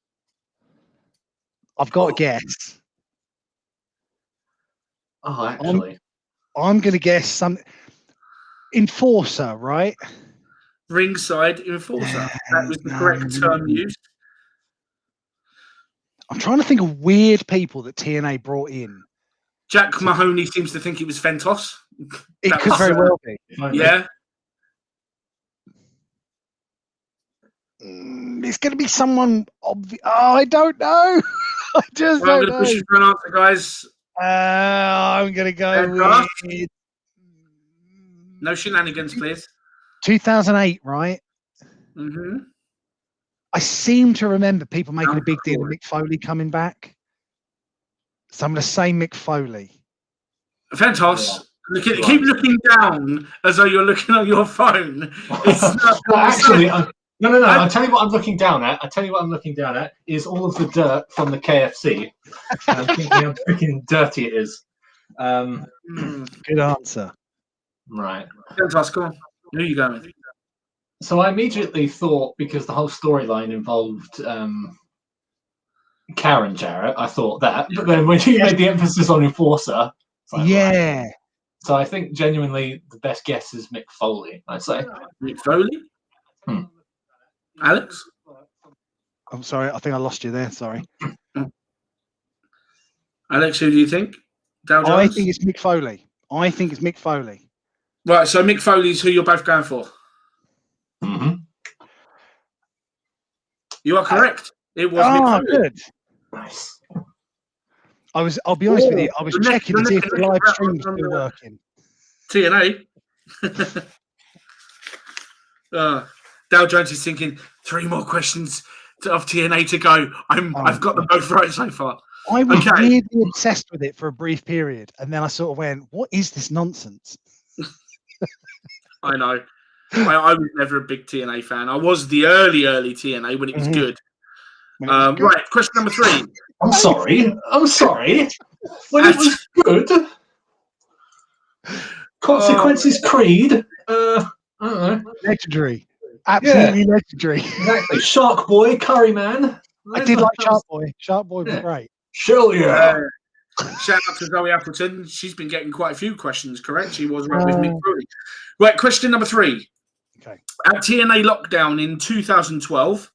I've got a guess. Actually. I'm going to guess some enforcer, right? Ringside enforcer. That was the correct term used. I'm trying to think of weird people that TNA brought in. Jack Mahoney seems to think it was Fentos. It could very well be. Yeah. It's going to be someone obvious. I don't know. I just don't know. I'm going to push you for an answer, guys. I'm going to go with... No shenanigans, please. 2008, right? Mm-hmm. I seem to remember people making a big deal of Mick Foley coming back. So I'm going to say Mick Foley. Fentos, keep looking down as though you're looking on your phone. No. I'll tell you what I'm looking down at. Is all of the dirt from the KFC. I'm thinking how freaking dirty it is. Good answer. Right. Fentos, come on. Who are you going with? So I immediately thought, because the whole storyline involved Karen Jarrett, I thought that. But then when you made the emphasis on enforcer, yeah. Right. So I think genuinely the best guess is Mick Foley, I'd say. Mick Foley? Alex? I'm sorry, I think I lost you there. Sorry. Alex, who do you think? Dow Jones? I think it's Mick Foley. Right, so Mick Foley's who you're both going for. Mm-hmm. You are correct. It was Mick Foley. Good. Nice. I'll be honest with you, I was checking to see if the live stream was still working. TNA. Dow Jones is thinking 3 more questions of TNA to go. I've got them both right so far. I was weirdly obsessed with it for a brief period, and then I sort of went, "What is this nonsense?" I know. I was never a big TNA fan. I was the early TNA when it was good. Right, question number 3. I'm sorry. When it was good. Consequences Creed. I don't know. Legendary. Absolutely legendary. Exactly. Shark Boy, Curry Man. I did like Shark Boy. Shark Boy was great. Sure, yeah. Shout out to Zoe Appleton. She's been getting quite a few questions correct. She was right with Mick Foley. Right, question number 3. Okay. At TNA Lockdown in 2012,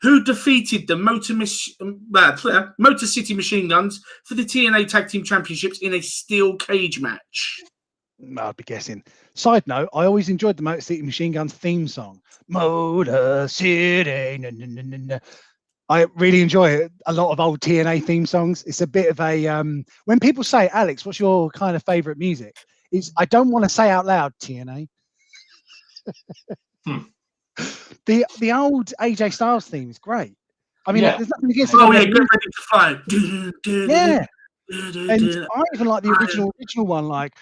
who defeated the Motor City Machine Guns for the TNA Tag Team Championships in a steel cage match? I'd be guessing. Side note, I always enjoyed the Motor City Machine Guns theme song. Motor City. Na, na, na, na, na. I really enjoy it. A lot of old TNA theme songs. It's a bit of a when people say, Alex, what's your kind of favorite music? I don't want to say out loud TNA. The old AJ Styles theme is great. I mean, there's nothing against it. Oh yeah, get ready to fly. Yeah. And I even like the original one, like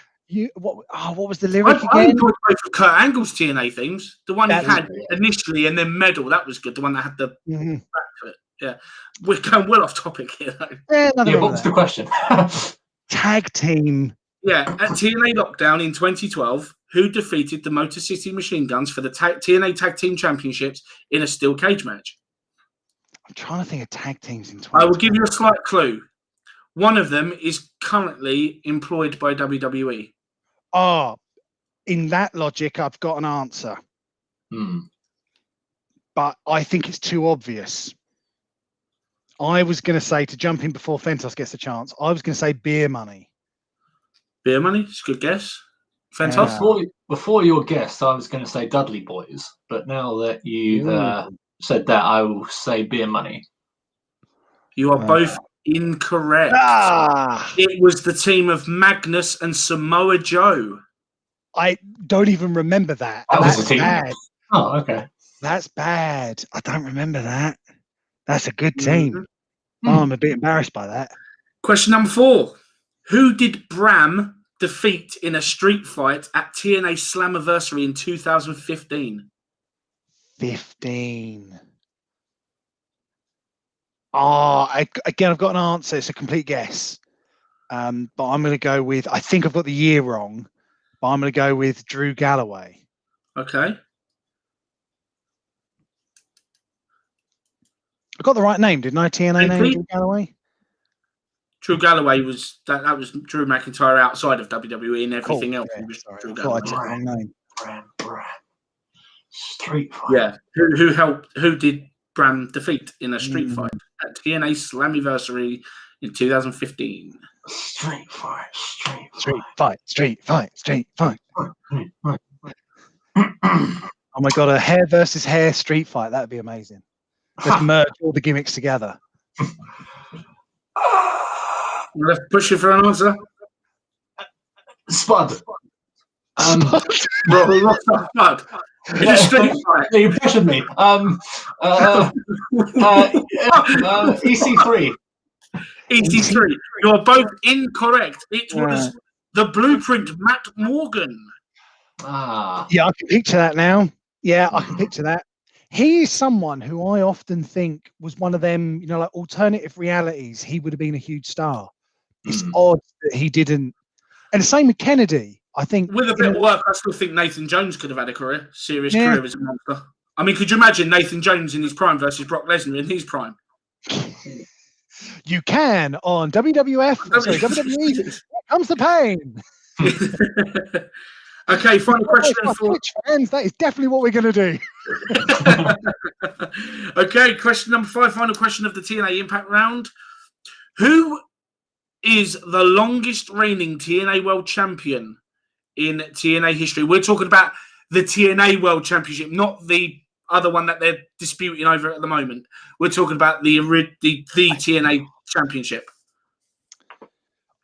what was the lyric again? I enjoyed both of Kurt Angle's TNA themes. The one he had initially and then Medal, that was good. The one that had the back to it. Yeah. We're going well off topic here though. Yeah, what was the question? Tag team. Yeah, at TNA Lockdown in 2012, who defeated the Motor City Machine Guns for the TNA Tag Team Championships in a steel cage match? I'm trying to think of tag teams in 2012. I will give you a slight clue. One of them is currently employed by WWE. Oh, in that logic, I've got an answer. But I think it's too obvious. I was going to say, to jump in before Fentos gets a chance, I was going to say Beer Money. Beer Money? It's a good guess. Fentos? Before your guess, I was going to say Dudley Boys. But now that you've said that, I will say Beer Money. You are both incorrect. It was the team of Magnus and Samoa Joe. I don't even remember that. Was the team. Bad. Oh, okay. That's bad. I don't remember that. That's a good team. Oh, I'm a bit embarrassed by that. Question number 4. Who did Bram defeat in a street fight at TNA Slammiversary in 2015? 15. Again, I've got an answer. It's a complete guess. But I'm going to go with, I think I've got the year wrong, but I'm going to go with Drew Galloway. Okay. I got the right name, didn't I? TNA name, Drew Galloway? Drew Galloway was that was Drew McIntyre outside of WWE and everything else. Yeah, was sorry, Drew I Galloway. thought I took the wrong name. Bram. Street fight. Yeah. Who did Bram defeat in a street fight at TNA Slammiversary in 2015? Street fight. Oh my god, a hair versus hair street fight. That'd be amazing. Let's merge all the gimmicks together. Let's push you for an answer. Spud. Spud. In a street fight. You pressured me. EC3. EC3. You're both incorrect. It was the Blueprint, Matt Morgan. Yeah, I can picture that now. Yeah, I can picture that. He is someone who I often think was one of them, like alternative realities. He would have been a huge star. It's odd that he didn't. And the same with Kennedy. I think with a bit of work, I still think Nathan Jones could have had a serious career as a monster. I mean, could you imagine Nathan Jones in his prime versus Brock Lesnar in his prime? You can on WWE. Here comes the pain. Okay, final question for Twitch fans. That is definitely what we're going to do. Okay, question number 5. Final question of the TNA Impact round. Who is the longest reigning TNA World Champion in TNA history? We're talking about the TNA World Championship, not the other one that they're disputing over at the moment. We're talking about the TNA Championship.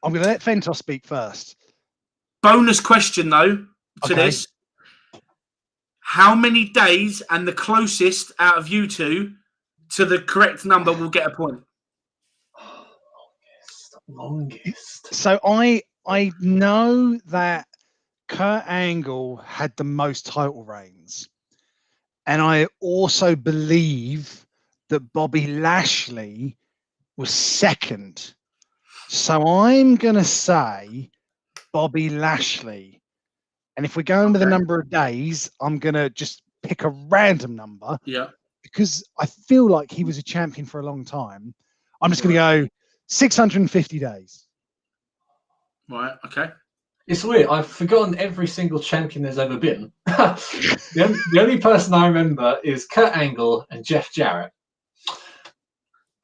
I'm going to let Fentos speak first. Bonus question, though, to this. How many days and the closest out of you two to the correct number will get a point? Longest. So I know that Kurt Angle had the most title reigns. And I also believe that Bobby Lashley was second. So I'm going to say Bobby Lashley. And if we're going with the number of days, I'm going to just pick a random number. Yeah. Because I feel like he was a champion for a long time. I'm just going to go 650 days. Right. Okay. It's weird. I've forgotten every single champion there's ever been. The only person I remember is Kurt Angle and Jeff Jarrett,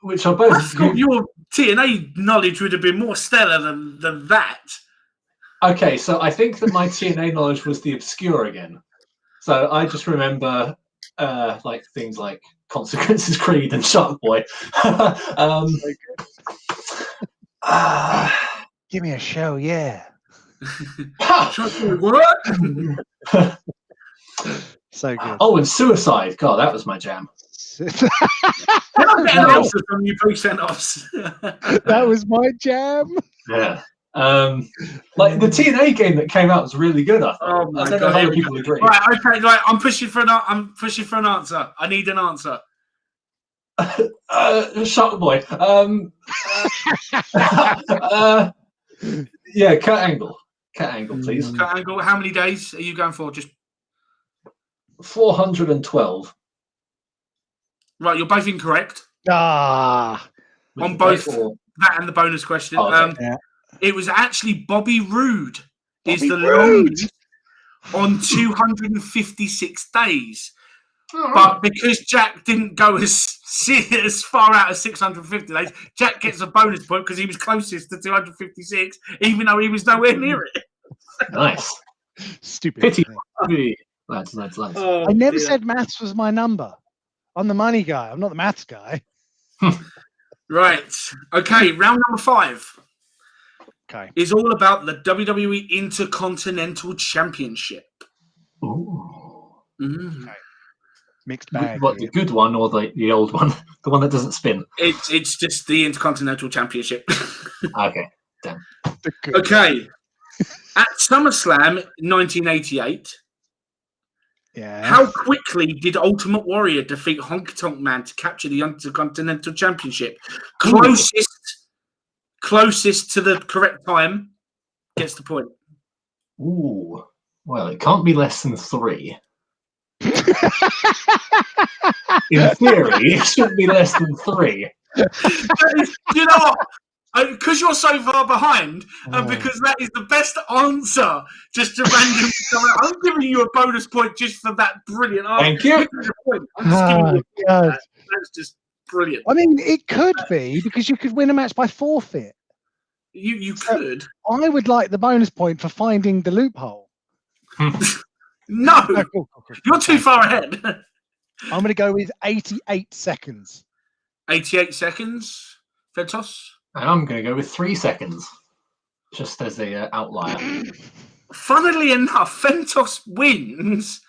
which are both. I thought your TNA knowledge would have been more stellar than that. Okay, so I think that my TNA knowledge was the obscure again. So I just remember like things like Consequences Creed and Shark Boy. Give me a show, yeah. What? So good. Oh, and Suicide. God, that was my jam. Can I get an answer from you, please, send-offs? That was my jam. Yeah. Like the TNA game that came out was really good. I thought. Oh I don't know how many people agree. Right, okay, right. I'm pushing for an answer. I need an answer. Shark Boy. Yeah, Kurt Angle. Kurt Angle, please. Kurt Angle, how many days are you going for? Just 412. right. You're both incorrect Ah. on both that and the bonus question. Oh, okay. Yeah. It was actually Bobby Roode is Bobby the Roode. longest on 256 days. But because Jack didn't go as far out as 650 days, Jack gets a bonus point because he was closest to 256, even though he was nowhere near it. Nice. Stupid. Pity. Lads. Oh, I never dear. said maths was my number. I'm the money guy. I'm not the maths guy. Right. Okay. Round number 5 Okay. is all about the WWE Intercontinental Championship. Ooh. Mm. Mixed bag. What, the good one or the old one? The one that doesn't spin? It's just the Intercontinental Championship. Okay. The good. Okay. At SummerSlam 1988, Yeah. how quickly did Ultimate Warrior defeat Honky Tonk Man to capture the Intercontinental Championship? Closest to the correct time gets the point. Ooh. Well, it can't be less than 3. In theory, it shouldn't be less than 3. You know what? Because you're so far behind, and because that is the best answer, just to random. I'm giving you a bonus point just for that brilliant answer. Thank you. I'm just giving you a God. That's just brilliant. I mean, it could be because you could win a match by forfeit. You could. I would like the bonus point for finding the loophole. No, Oh, cool. you're too far ahead. I'm going to go with 88 seconds. 88 seconds. Ventos? And I'm going to go with 3 seconds, just as a outlier. Funnily enough, Ventos wins,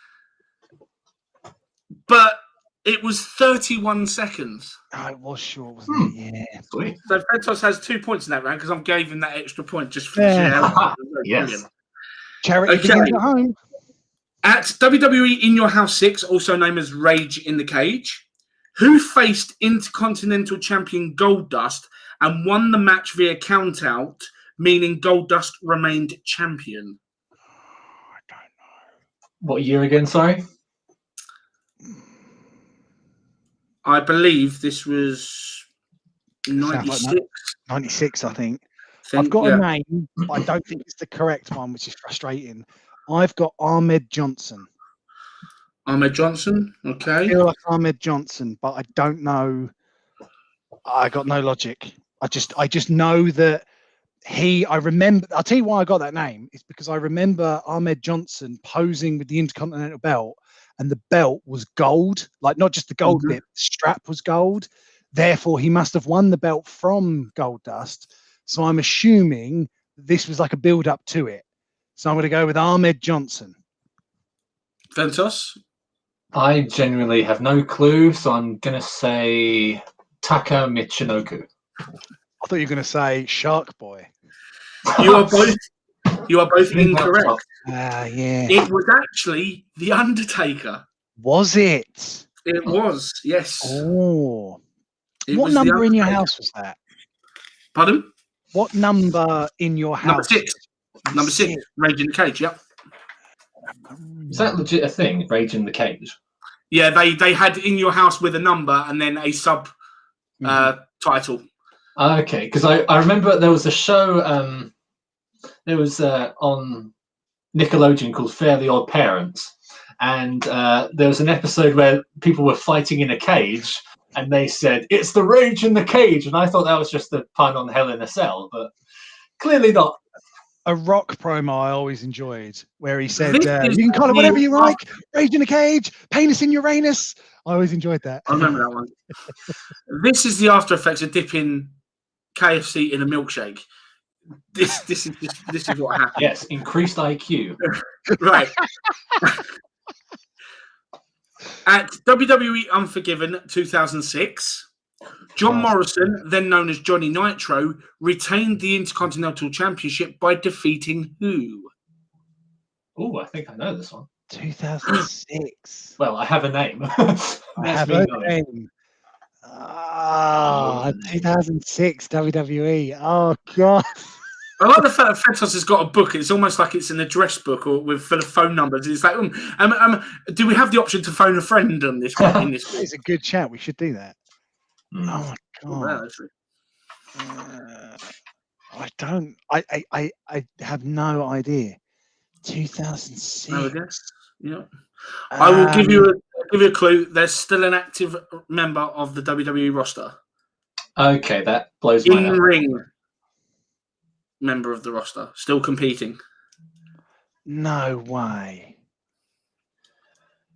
but it was 31 seconds. Oh, it was short, wasn't it? Yeah. Sweet. So Ventos has 2 points in that round because I gave him that extra point just for Yeah. the Yes. Charity Okay. begins at home. At WWE In Your House 6, also known as Rage in the Cage, who faced Intercontinental Champion Goldust and won the match via countout, meaning Goldust remained champion? I don't know. What year again, sorry? I believe this was 96. 96, I think. Think, I've got yeah. a name, but I don't think it's the correct one, which is frustrating. I've got Ahmed Johnson. Ahmed Johnson, I okay. feel like Ahmed Johnson, but I don't know. I got no logic. I just know that I remember. I'll tell you why I got that name. It's because I remember Ahmed Johnson posing with the Intercontinental belt, and the belt was gold, like not just the gold bit, the strap was gold. Therefore, he must have won the belt from Goldust. So I'm assuming this was like a build up to it. So I'm going to go with Ahmed Johnson. Ventos? I genuinely have no clue, so I'm going to say Taka Michinoku. I thought you were going to say Shark Boy. You are both incorrect. Yeah. It was actually The Undertaker. Was it? It was, yes. Oh. It What was The number in your Undertaker. house was that? Pardon? What number in your house? Number 6. Number 6. Rage in the Cage, yep. Is that legit a thing, Rage in the Cage? Yeah, they had In Your House with a number and then a sub title. Okay, because I remember there was a show There was on Nickelodeon called Fairly Odd Parents, and there was an episode where people were fighting in a cage, and they said, "It's the rage in the cage," and I thought that was just a pun on Hell in a Cell, but clearly not. A Rock promo I always enjoyed, where he said, This is "You can call it whatever you the- like, rage in a cage, penis in Uranus." I always enjoyed that. I remember that one. This is the after effects of dipping KFC in a milkshake. This is what happened. Yes, increased IQ. Right. At WWE Unforgiven 2006, John Morrison, then known as Johnny Nitro, retained the Intercontinental Championship by defeating who? Oh, I think I know this one. 2006. Well, I have a name. I have a name. 2006 WWE. Oh god. I like the fact that Fentos has got a book. It's almost like it's an address book or with full of phone numbers. It's like, do we have the option to phone a friend on this? In this, It's a good chat. We should do that. Oh my god. I don't. I have no idea. 2006. I guess. Yeah. I will give you a clue. There's still an active member of the WWE roster. Okay, that blows my mind. In-ring member of the roster, still competing. No way.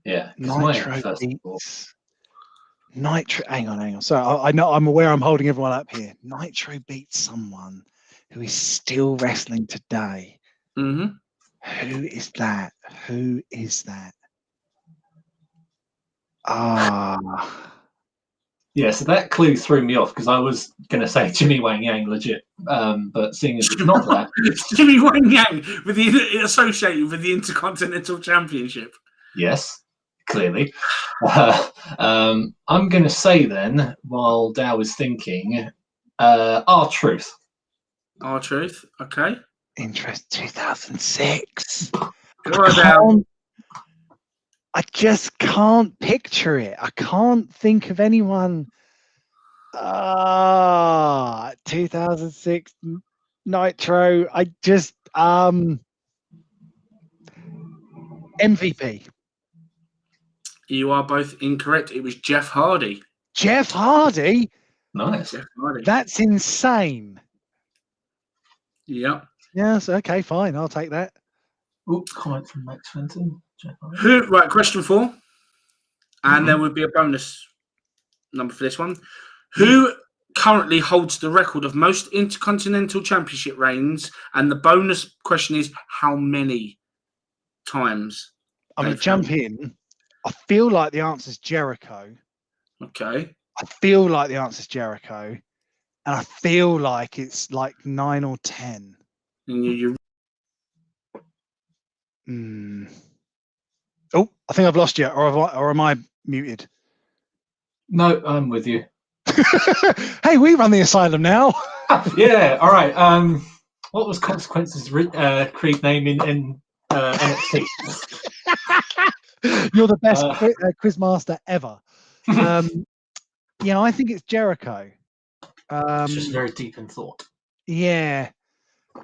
Yeah, Nitro beats. Nitro. Hang on. So I know. I'm aware. I'm holding everyone up here. Nitro beats someone who is still wrestling today. Mm-hmm. Who is that? Who is that? Ah. Yeah, so that clue threw me off because I was going to say Jimmy Wang Yang legit, but seeing as it's not that, Jimmy Wang Yang associated with the Intercontinental Championship. Yes, clearly. I'm going to say then, while Dow is thinking, R-Truth. R-Truth, okay. Interest 2006. I just can't picture it. I can't think of anyone. 2006 Nitro. I just MVP. You are both incorrect. It was Jeff Hardy. Jeff Hardy? Nice. Jeff Hardy. That's insane. Yep. Yes, okay, fine. I'll take that. Ooh, comment from Max Fenton. Right, question 4. And there would be a bonus number for this one. Who currently holds the record of most Intercontinental Championship reigns? And the bonus question is, how many times? I'm going to jump in. I feel like the answer is Jericho. Okay. I feel like the answer is Jericho. And I feel like it's like 9 or 10. And Oh, I think I've lost you, or am I muted? No, I'm with you. Hey, we run the asylum now. Yeah, all right. What was Consequence's Creed name in NXT? You're the best quiz master ever. Yeah, I think it's Jericho. It's just very deep in thought. Yeah.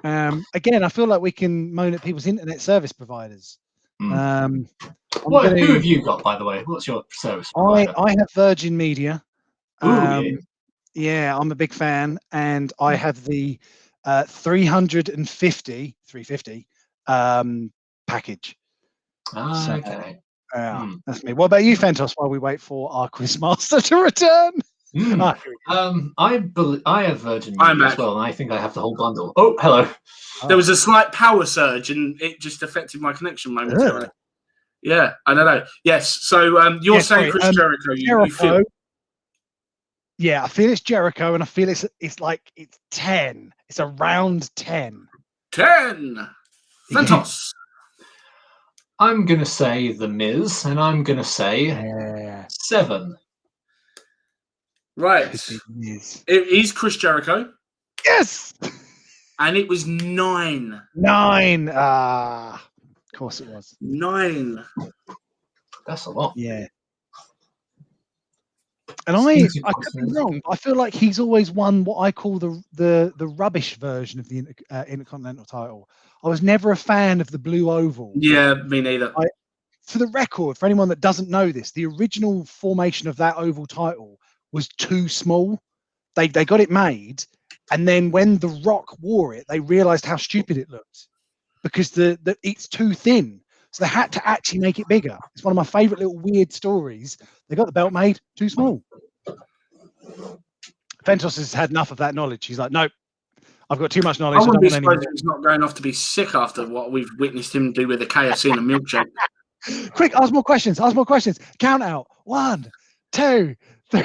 Again, I feel like we can moan at people's internet service providers. Who have you got, by the way? What's your service provider? I have Virgin Media. Ooh, yeah, I'm a big fan, and I have the 350 package. Okay. That's me. What about you, Fentos, while we wait for our quizmaster to return? I have Virgin Media as well, and I think I have the whole bundle. Oh, hello. There was a slight power surge, and it just affected my connection momentarily. Yeah, I don't know. Yes, so you're saying Chris Jericho. You feel? Yeah, I feel it's Jericho, and I feel it's 10. It's around 10. 10. Fentos. I'm going to say The Miz, and I'm going to say 7. Right. It is Chris Jericho. Yes! And it was 9. 9. Of course it was. 9. That's a lot. Yeah. And I could be wrong, but I feel like he's always won what I call the rubbish version of the Intercontinental title. I was never a fan of the blue oval. Yeah, me neither. For the record, for anyone that doesn't know this, the original formation of that oval title was too small. They got it made, and then when The Rock wore it, they realized how stupid it looked because it's too thin. So they had to actually make it bigger. It's one of my favorite little weird stories. They got the belt made too small. Ventos has had enough of that knowledge. He's like, nope, I've got too much knowledge. I wouldn't be surprised if he's not going off to be sick after what we've witnessed him do with the KFC and a milkshake. Quick, ask more questions. Ask more questions. Count out. 1, 2, 3.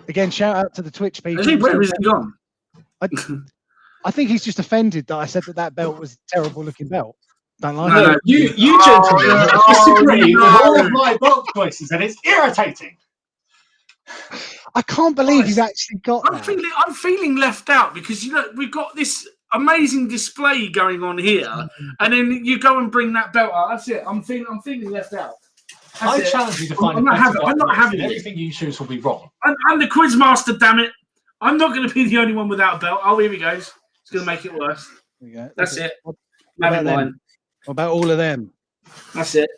Again, shout out to the Twitch people. Where is he gone? I think he's just offended that I said that belt was a terrible looking belt. Don't like it. You gentlemen disagree with all of my belt choices, and it's irritating. I can't believe he's actually got I'm feeling left out because we've got this amazing display going on here, and then you go and bring that belt out. That's it. I'm feeling left out. I challenge you to find I'm not having it. Everything you choose will be wrong. I'm the quiz master, damn it. I'm not going to be the only one without a belt. Oh, here he goes. It's going to make it worse. That's it. What about all of them? That's it.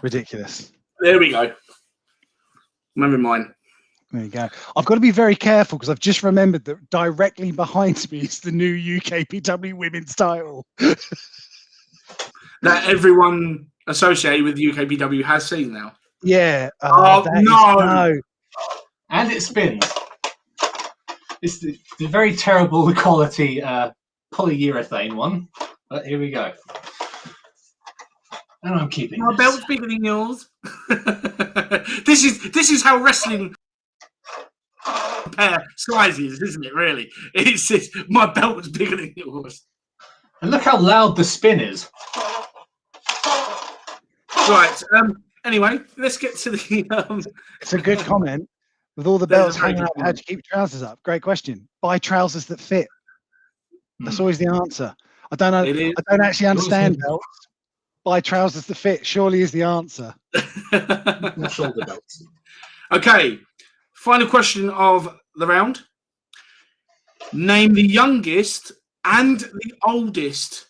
Ridiculous. There we go. Never mind. There you go. I've got to be very careful because I've just remembered that directly behind me is the new UKPW women's title. That everyone associated with UKPW has seen now. Yeah. No. And it spins. It's the very terrible quality polyurethane one. But here we go. And I'm keeping my belt's bigger than yours. This is how wrestling pair sizes, isn't it? Really, it's my belt was bigger than yours. And look how loud the spin is. Right. Anyway, let's get to the. It's a good comment. With all the belts hanging up, how'd you keep your trousers up? Great question. Buy trousers that fit. That's always the answer. I don't know. I don't actually understand belts. Buy trousers that fit. Surely is the answer. Shoulder belts. Okay. Final question of the round. Name the youngest and the oldest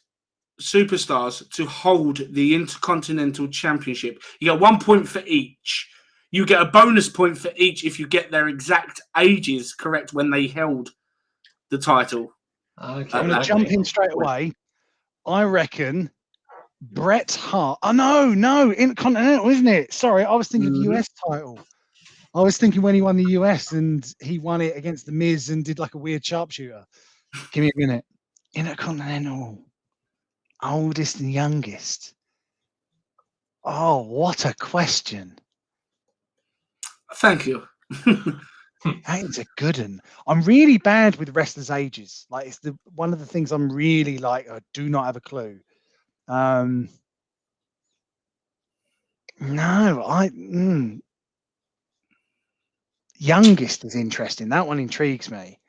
superstars to hold the Intercontinental Championship. You get 1 point for each. You get a bonus point for each if you get their exact ages correct when they held the title. Okay. I'm going to jump in straight away. I reckon Bret Hart. Oh, no, Intercontinental, isn't it? Sorry, I was thinking US title. I was thinking when he won the US and he won it against the Miz and did like a weird sharpshooter. Give me a minute. Intercontinental, oldest and youngest. Oh, what a question. Thank you. That is a good one. I'm really bad with wrestlers' ages. Like it's one of the things I'm really like. I do not have a clue. Youngest is interesting. That one intrigues me.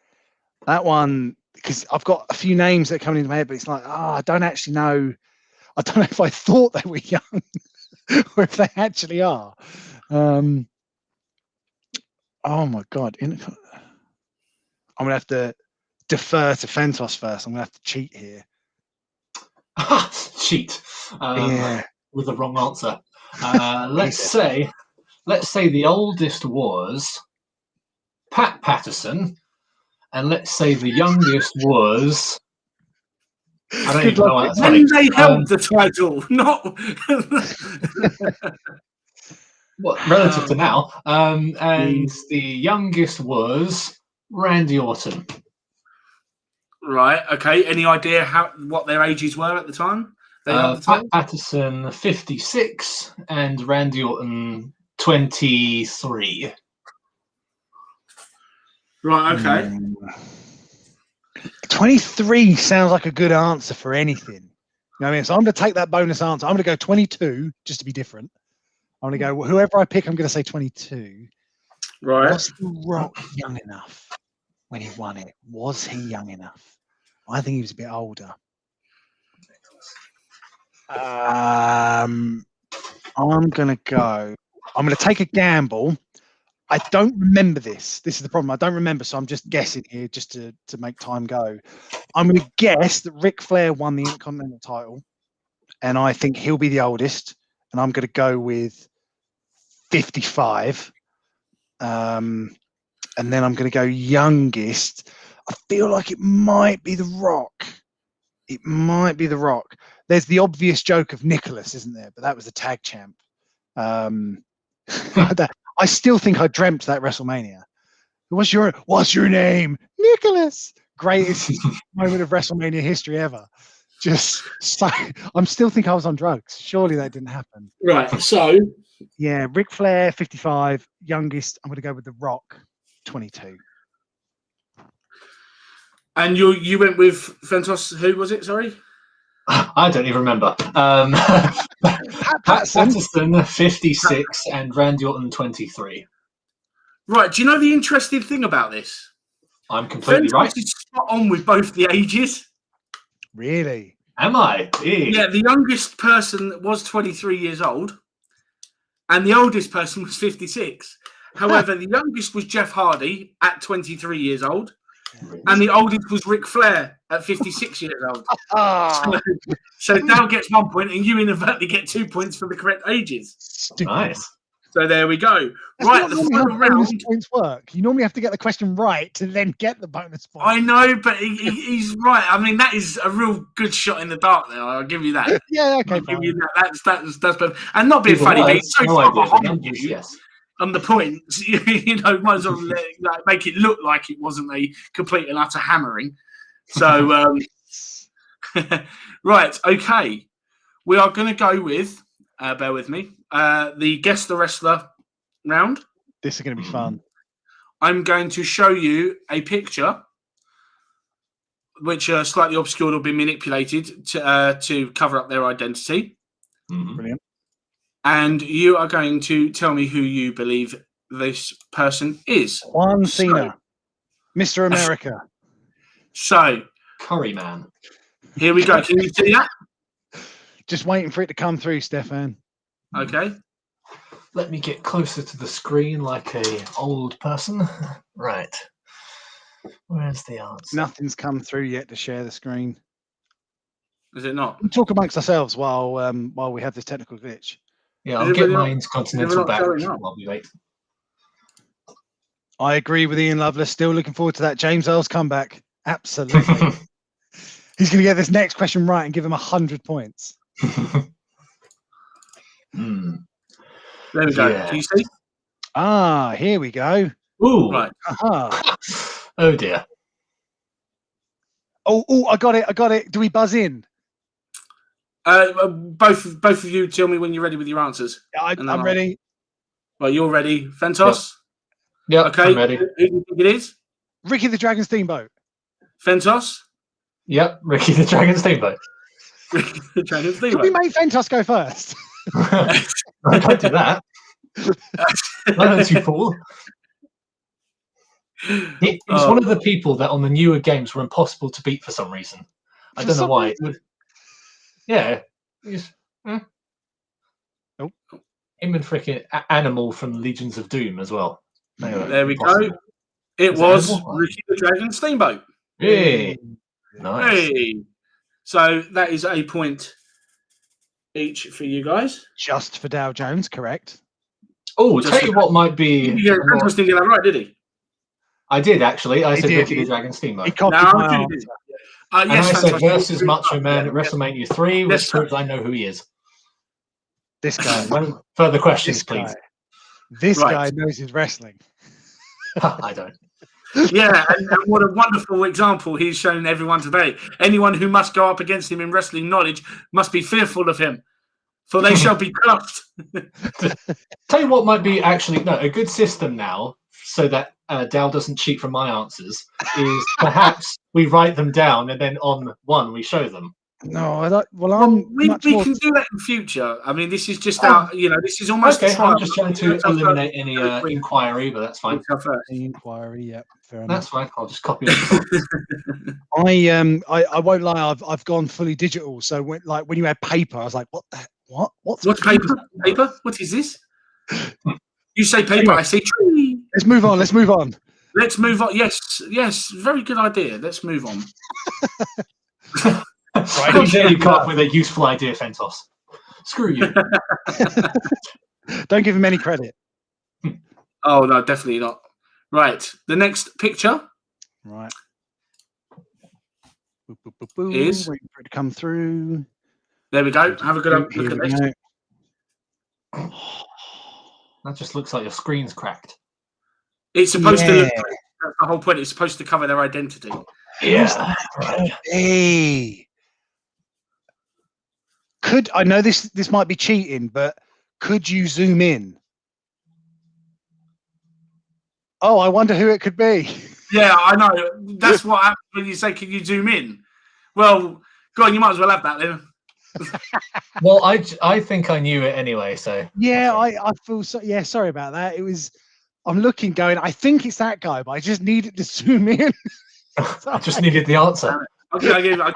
That one because I've got a few names that are coming into my head, but it's like, I don't actually know. I don't know if I thought they were young or if they actually are. Oh my God. I'm going to have to defer to Fentos first. I'm going to have to cheat here. Cheat. Yeah. With the wrong answer. Let's say the oldest was Pat Patterson, and let's say the youngest was. I don't even know what that's when they held the title, not what relative to now. And the youngest was Randy Orton. Right. Okay. Any idea what their ages were at the time? Pat Patterson 56 and Randy Orton 23. Right. Okay. 23 sounds like a good answer for anything. You know what I mean? So I'm going to take that bonus answer. I'm going to go 22 just to be different. I'm going to go whoever I pick. I'm going to say 22. Right. Was The Rock young enough when he won it? Was he young enough? I think he was a bit older. I'm going to take a gamble. I don't remember this. This is the problem. I don't remember, so I'm just guessing here just to make time go. I'm going to guess that Ric Flair won the Intercontinental title, and I think he'll be the oldest, and I'm going to go with 55. And then I'm going to go youngest. I feel like it might be The Rock. It might be The Rock. There's the obvious joke of Nicholas, isn't there? But that was the tag champ. I still think I dreamt that WrestleMania. What's your name? Nicholas. Greatest moment of WrestleMania history ever. I'm still think I was on drugs. Surely that didn't happen. Right. So yeah, Ric Flair 55, youngest. I'm going to go with The Rock 22. And you went with Fentos. Who was it? Sorry. I don't even remember. Pat Patterson 56 and Randy Orton 23. Right. Do you know the interesting thing about this? I'm completely Fentos right. is spot on with both the ages. Really? Am I? Yeah. The youngest person was 23 years old, and the oldest person was 56. However, the youngest was Jeff Hardy at 23 years old. And the oldest was Ric Flair at 56 years old. So Dal gets 1 point, and you inadvertently get 2 points for the correct ages. Stupid. Nice. So there we go. That's right, not the normally final how bonus round. points work. You normally have to get the question right to then get the bonus point. I know, but he's right. I mean, that is a real good shot in the dark there. I'll give you that. Yeah, okay. I'll give you that. That's perfect. And not being funny, but he's so no far idea, behind you. Yes. On the points, might as well make it look like it wasn't a complete and utter hammering. So, right, okay. We are going to go with, bear with me, the Guess the Wrestler round. This is going to be fun. I'm going to show you a picture, which slightly obscured or been manipulated to cover up their identity. Brilliant. And you are going to tell me who you believe this person is. Juan Cena, Mr. America. So, Curry Man. Here we go. Can you see that? Just waiting for it to come through, Stefan. Okay. Let me get closer to the screen like a old person. Right. Where's the answer? Nothing's come through yet to share the screen. Is it not? We'll talk amongst ourselves while we have this technical glitch. Yeah, I'll get my Intercontinental back while we wait. I agree with Ian Lovelace. Still looking forward to that James Earl's comeback. Absolutely. He's going to get this next question right and give him 100 points. There we go. Yeah. Can you see? Here we go. Ooh. Right. Oh dear. Oh, I got it. Do we buzz in? Both of you tell me when you're ready with your answers. I'm ready. Well, you're ready. Fentos? Yep, okay. I'm ready. Who do you think it is? Ricky the Dragon Steamboat. Fentos? Yep, Ricky the Dragon Steamboat. Ricky the Dragon Steamboat. Can we make Fentos go first? I don't do that. I don't you fool. He was one of the people that on the newer games were impossible to beat for some reason. I don't know why. Yeah. Nope. Him and freaking Animal from Legions of Doom as well. There we go. It was Ricky the Dragon Steamboat. Hey. Nice. Hey. So that is a point each for you guys. Just for Dow Jones, correct. Oh, tell you what might be. Yeah, Fentos didn't get that right, did he? I did actually. I said Ricky the Dragon Steamboat. He copied my answer. And I said versus Macho Man at WrestleMania 3, which proves I know who he is. This guy. No further questions, please. This guy knows his wrestling. I don't. Yeah, and what a wonderful example he's shown everyone today. Anyone who must go up against him in wrestling knowledge must be fearful of him, for they shall be crushed. Tell you what might be actually a good system now, so that Dal doesn't cheat from my answers, is perhaps we write them down and then on one we show them. No, I don't. Well, Well, I'm we much more. can do that in future. I mean, this is just our, this is almost Okay, a trial. I'm just trying to eliminate any inquiry, but that's fine. The inquiry, yeah, fair enough. That's fine. I'll just copy it. I won't lie. I've gone fully digital. So when you had paper, I was like, what's paper? Paper? What is this? You say paper, Anyway, I say tree. Let's move on. Let's move on. Let's move on. Yes, very good idea. Let's move on. Right, you dare you come up with a useful idea, Fentos. Screw you. Don't give him any credit. Oh no, definitely not. Right, the next picture. Right. Boop, boop, boop, boop. Is waiting for it to come through. There we go. Have a good look at this. That just looks like your screen's cracked. It's supposed to look. That's the whole point. It's supposed to cover their identity. Yeah. Right. Hey. I know this might be cheating, but could you zoom in? Oh, I wonder who it could be. Yeah, I know. That's what happens when you say, "Can you zoom in?" Well, go on. You might as well have that then. Well, I think I knew it anyway. So yeah, I feel so. Yeah, sorry about that. I'm looking, going. I think it's that guy, but I just needed to zoom in. I just needed the answer. Okay, I'll give that.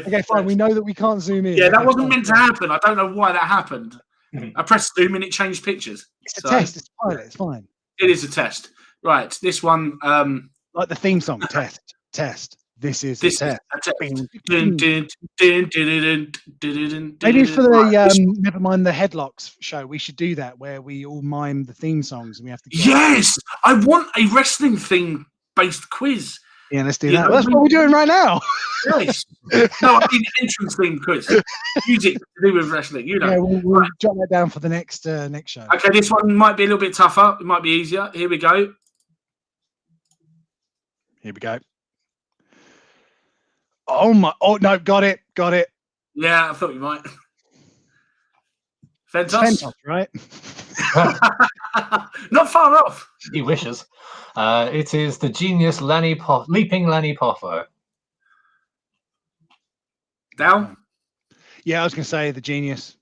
Okay, fine. We know that we can't zoom in. Yeah, that wasn't meant to happen. I don't know why that happened. I pressed zoom and it changed pictures. It's a test. It's a pilot. It's fine. It is a test. Right, this one. Like the theme song. Test. This is a test. Maybe for the Never Mind the Headlocks show, we should do that where we all mime the theme songs and we have to. Yes, I want a wrestling theme based quiz. Yeah, let's do that. That's what we're doing right now. Nice. No, I mean entrance theme quiz. Music to do with wrestling. Yeah, we'll jot that down for the next show. Okay, this one might be a little bit tougher. It might be easier. Here we go. Oh my! Oh no! Got it! Yeah, I thought you might. Fentos, right? Not far off. He wishes. It is the genius Leaping Lanny Poffo. Down? Yeah, I was going to say the genius.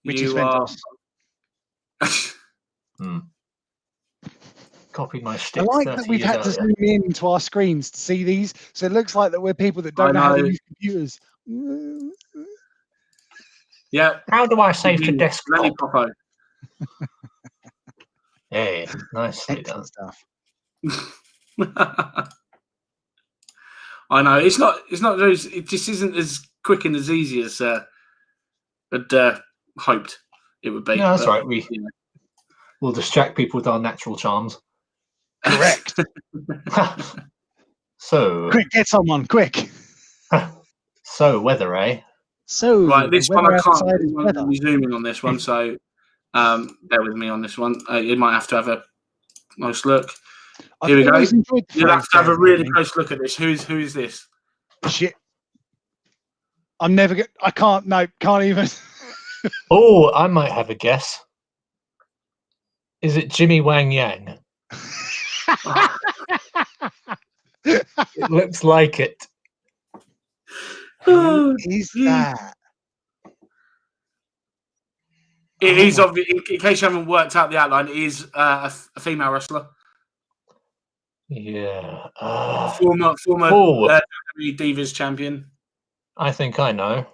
Which is Fentos. Copied my shtick. I like that we've had to zoom into our screens to see these, so it looks like that we're people that don't know how to use computers. Yeah. How do I save to desktop? Lanny Poffo. Hey, nicely done. Stuff. I know it's not those. It just isn't as quick and as easy as I'd hoped it would be. No, that's right. We'll distract people with our natural charms. Correct. So quick, get someone quick. So weather, eh? So right, this one I can't be zooming on this one, so bear with me on this one. You might have to have a nice look. Here we go. You'll have to have a really close look at this. Who is this? Shit. I'm never good. I can't. No, can't even. Oh, I might have a guess. Is it Jimmy Wang Yang? It looks like it. Who is that? It is obvious. In case you haven't worked out the outline, it is a female wrestler. Yeah. Former WWE Divas champion. I think I know.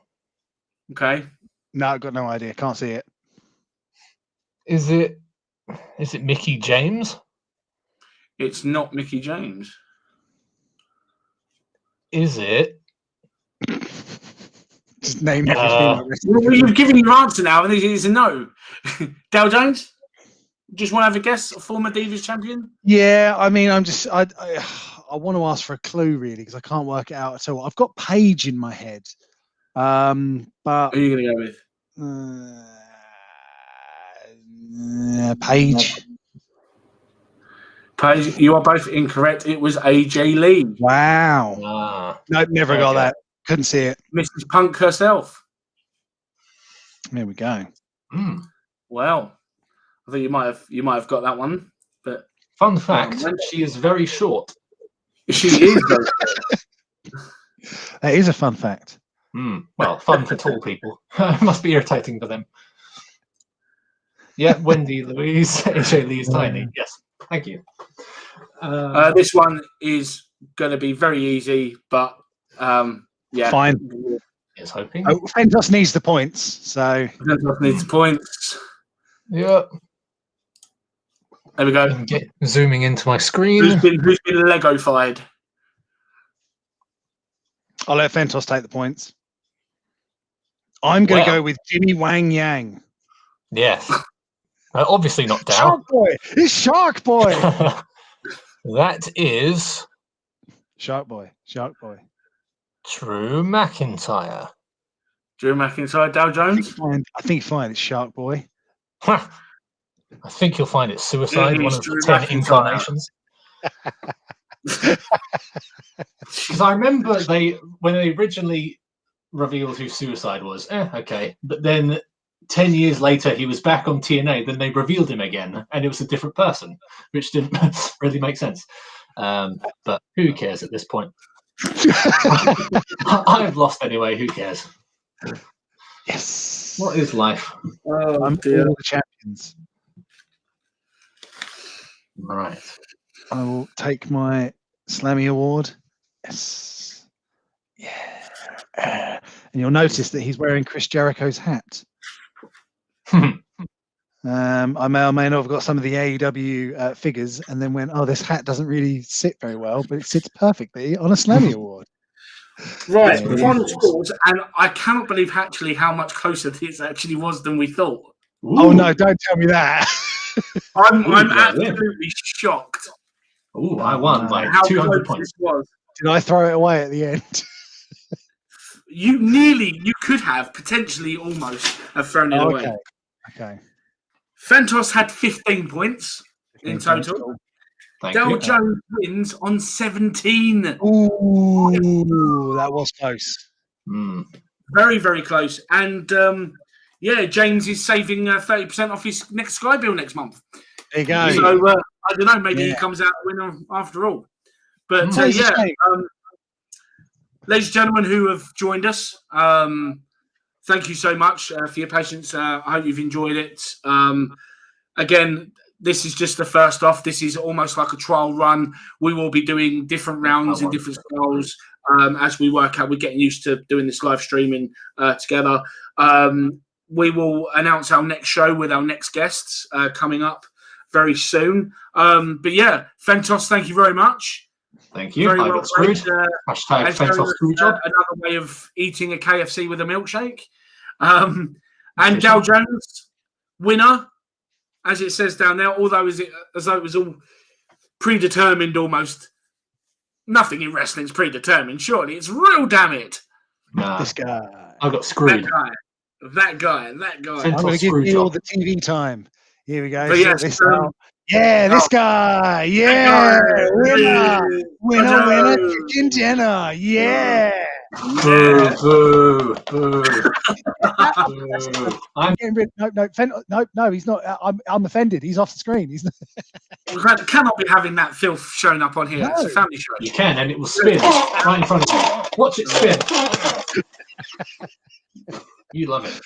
Okay. No, I've got no idea. Can't see it. Is it Mickey James? It's not Mickey James. Is it? Just name it. Well, you've given your answer now, and it is a no. Dale Jones? Just want to have a guess? A former Divas champion? Yeah, I mean, I want to ask for a clue, really, because I can't work it out at all. I've got Paige in my head. But who are you going to go with? Paige. Paige, you are both incorrect. It was AJ Lee. Wow. Nope, never got that. Couldn't see it. Mrs. Punk herself. There we go. Well, I think you might have got that one. But fun fact, she is very short. She is very short. That is a fun fact. Well, fun for tall people. Must be irritating for them. Yeah, Wendy Louise, AJ Lee is tiny. Yes, thank you. This one is going to be very easy, but yeah. Fine. Is hoping. Oh, Fentos needs the points, so Fentos needs points. Yeah. There we go. Zooming into my screen. Who's been Lego-fied? I'll let Fentos take the points. I'm going to go with Jimmy Wang Yang. Yes. Obviously not Dow. Shark Boy. It's Shark Boy. That is Shark Boy. Shark Boy. Drew McIntyre. Drew McIntyre, Dow Jones? I think fine. It's Shark Boy. I think you'll find it's Suicide, one of the 10 incarnations. Because I remember when they originally revealed who Suicide was, okay. But then 10 years later, he was back on TNA. Then they revealed him again, and it was a different person, which didn't really make sense. But who cares at this point? I've lost anyway. Who cares? Yes. What is life? Oh, I'm dear. all the champions. Right. I will take my Slammy Award. Yes. Yeah. And you'll notice that he's wearing Chris Jericho's hat. I may or may not have got some of the AEW figures and then went, oh, this hat doesn't really sit very well, but it sits perfectly on a Slammy Award. Right, Yeah. final scores, and I cannot believe actually how much closer this actually was than we thought. Ooh. Oh, no, don't tell me that. I'm absolutely shocked. Ooh, I won by How 200 close points. this was. Did I throw it away at the end? You could have potentially almost have thrown it away. Okay. Fentos had 15 points in total. Thank Del you. Jones wins on 17. Ooh, that was close. Very, very close. And yeah, James is saving 30% off his next Sky bill next month. There you go. So I don't know, maybe he comes out a winner after all. But yeah, ladies and gentlemen who have joined us, thank you so much for your patience. I hope you've enjoyed it. Again, this is just the first off. This is almost like a trial run. We will be doing different rounds in different styles as we work out. We're getting used to doing this live streaming together. We will announce our next show with our next guests coming up very soon. But yeah, Fentos, thank you very much. Thank you. Very I well got screwed. played. Hashtag Fentos screw job. Another way of eating a KFC with a milkshake. And Dow Jones, winner, as it says down there, although as though it was all predetermined almost. Nothing in wrestling is predetermined, surely. It's real, damn it. Nah, This guy. I got screwed. That guy. I'm going to give you all the TV time. Here we go. But yes, this out. Yeah, this guy. Yeah. Winner, chicken dinner. Yeah. Boo, boo, boo. I'm getting rid. No, he's not. I'm offended. He's off the screen. He's not. We cannot be having that filth showing up on here. No. It's a family show. You can, and it will spin right in front of you. Watch it spin. You love it.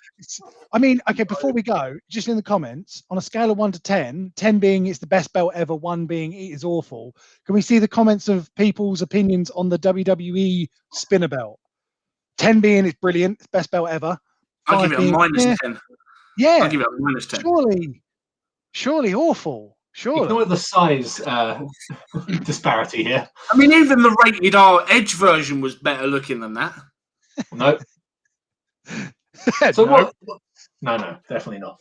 I mean, okay, before we go, just in the comments, on a scale of 1 to 10, 10 being it's the best belt ever, 1 being it is awful, can we see the comments of people's opinions on the WWE spinner belt? 10 being it's brilliant, it's best belt ever. I'll give it a minus 10. Yeah. I'll give it a minus 10. Surely awful. Surely. Ignore the size disparity here. I mean, even the rated R Edge version was better looking than that. No. So what? No, definitely not.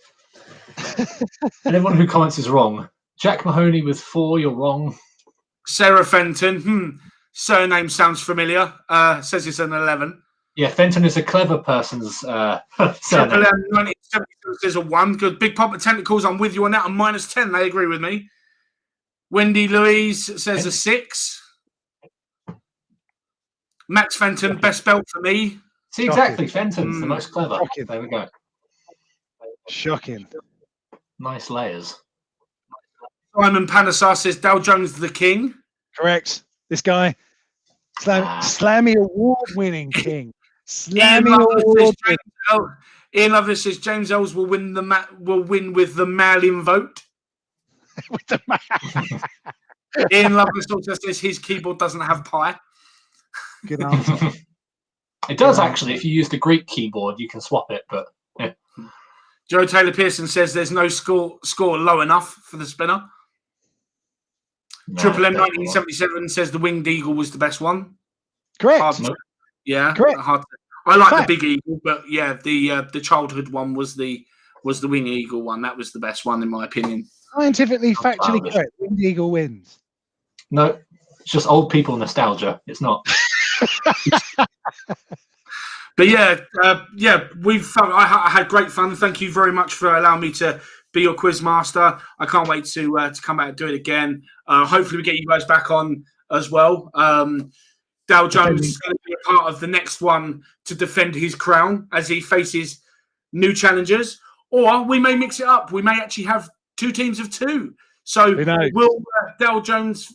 And everyone who comments is wrong. Jack Mahoney with 4, you're wrong. Sarah Fenton, surname sounds familiar. Says it's an 11. Yeah, Fenton is a clever person's surname. Triple M 1972 says a 1. Good. Big Papa Tentacles, I'm with you on that. A minus 10. They agree with me. Wendy Louise says a 6. Max Fenton, best belt for me. See, exactly. Fenton's the most clever. Shocking. There we go. Shocking. Nice layers. Simon Panasar says Dow Jones the king. Correct. This guy. Slammy award-winning king. Ian Slammy award-winning. Lovelace says James Ells will win with the mail-in vote. With the Ian Lovelace also says his keyboard doesn't have pi. Good answer. It does actually. If you use the Greek keyboard, you can swap it. But yeah. Joe Taylor Pearson says there's no score low enough for the spinner. Triple M 1977 says the Winged Eagle was the best one. Correct. Yeah, correct. I like the Big Eagle, but yeah, the childhood one was the Winged Eagle one. That was the best one in my opinion. Scientifically, factually correct. Winged Eagle wins. No, it's just old people nostalgia. It's not. But yeah, I had great fun. Thank you very much for allowing me to be your quiz master. I can't wait to come out and do it again. Hopefully, we get you guys back on as well. Dale Jones is going to be a part of the next one to defend his crown as he faces new challengers. Or we may mix it up. We may actually have 2 teams of 2. So will Dale Jones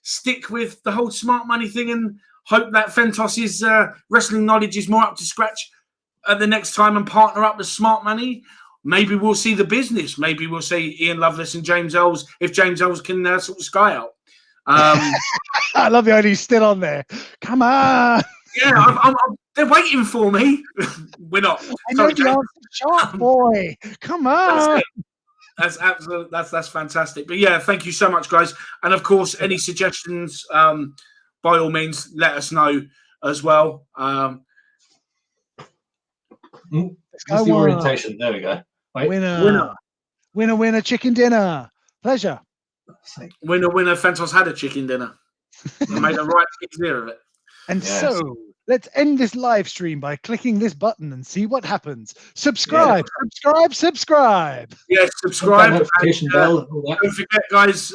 stick with the whole smart money thing and hope that Fentos's wrestling knowledge is more up to scratch at the next time and partner up with smart money? Maybe we'll see the business. Maybe we'll see Ian Lovelace and James Ells if James Ells can sort the sky out. I love the idea he's still on there. Come on. Yeah, they're waiting for me. We're not. I know the answer, sharp boy. Come on. That's absolutely that's fantastic. But yeah, thank you so much, guys. And of course, any suggestions, by all means, let us know as well. That's the orientation. There we go. Wait. Winner, chicken dinner. Pleasure. Winner, Fentos had a chicken dinner. I made a right pizza of it. And so let's end this live stream by clicking this button and see what happens. Subscribe. Yes, subscribe. Notification bell. Don't forget, guys,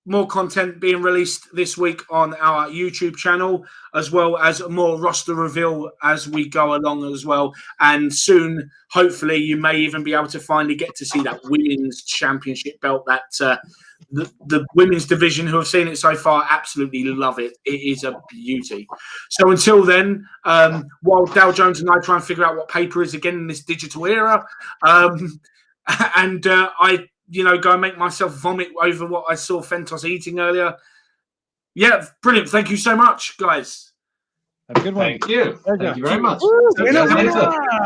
more content being released this week on our YouTube channel, as well as more roster reveal as we go along as well. And soon, hopefully, you may even be able to finally get to see that women's championship belt that the women's division who have seen it so far absolutely love it. It is a beauty. So until then, while Dale Jones and I try and figure out what paper is again in this digital era, and I go and make myself vomit over what I saw Fentos eating earlier. Yeah, brilliant. Thank you so much, guys. Have a good one. Thank you. Thank you very much. Winner.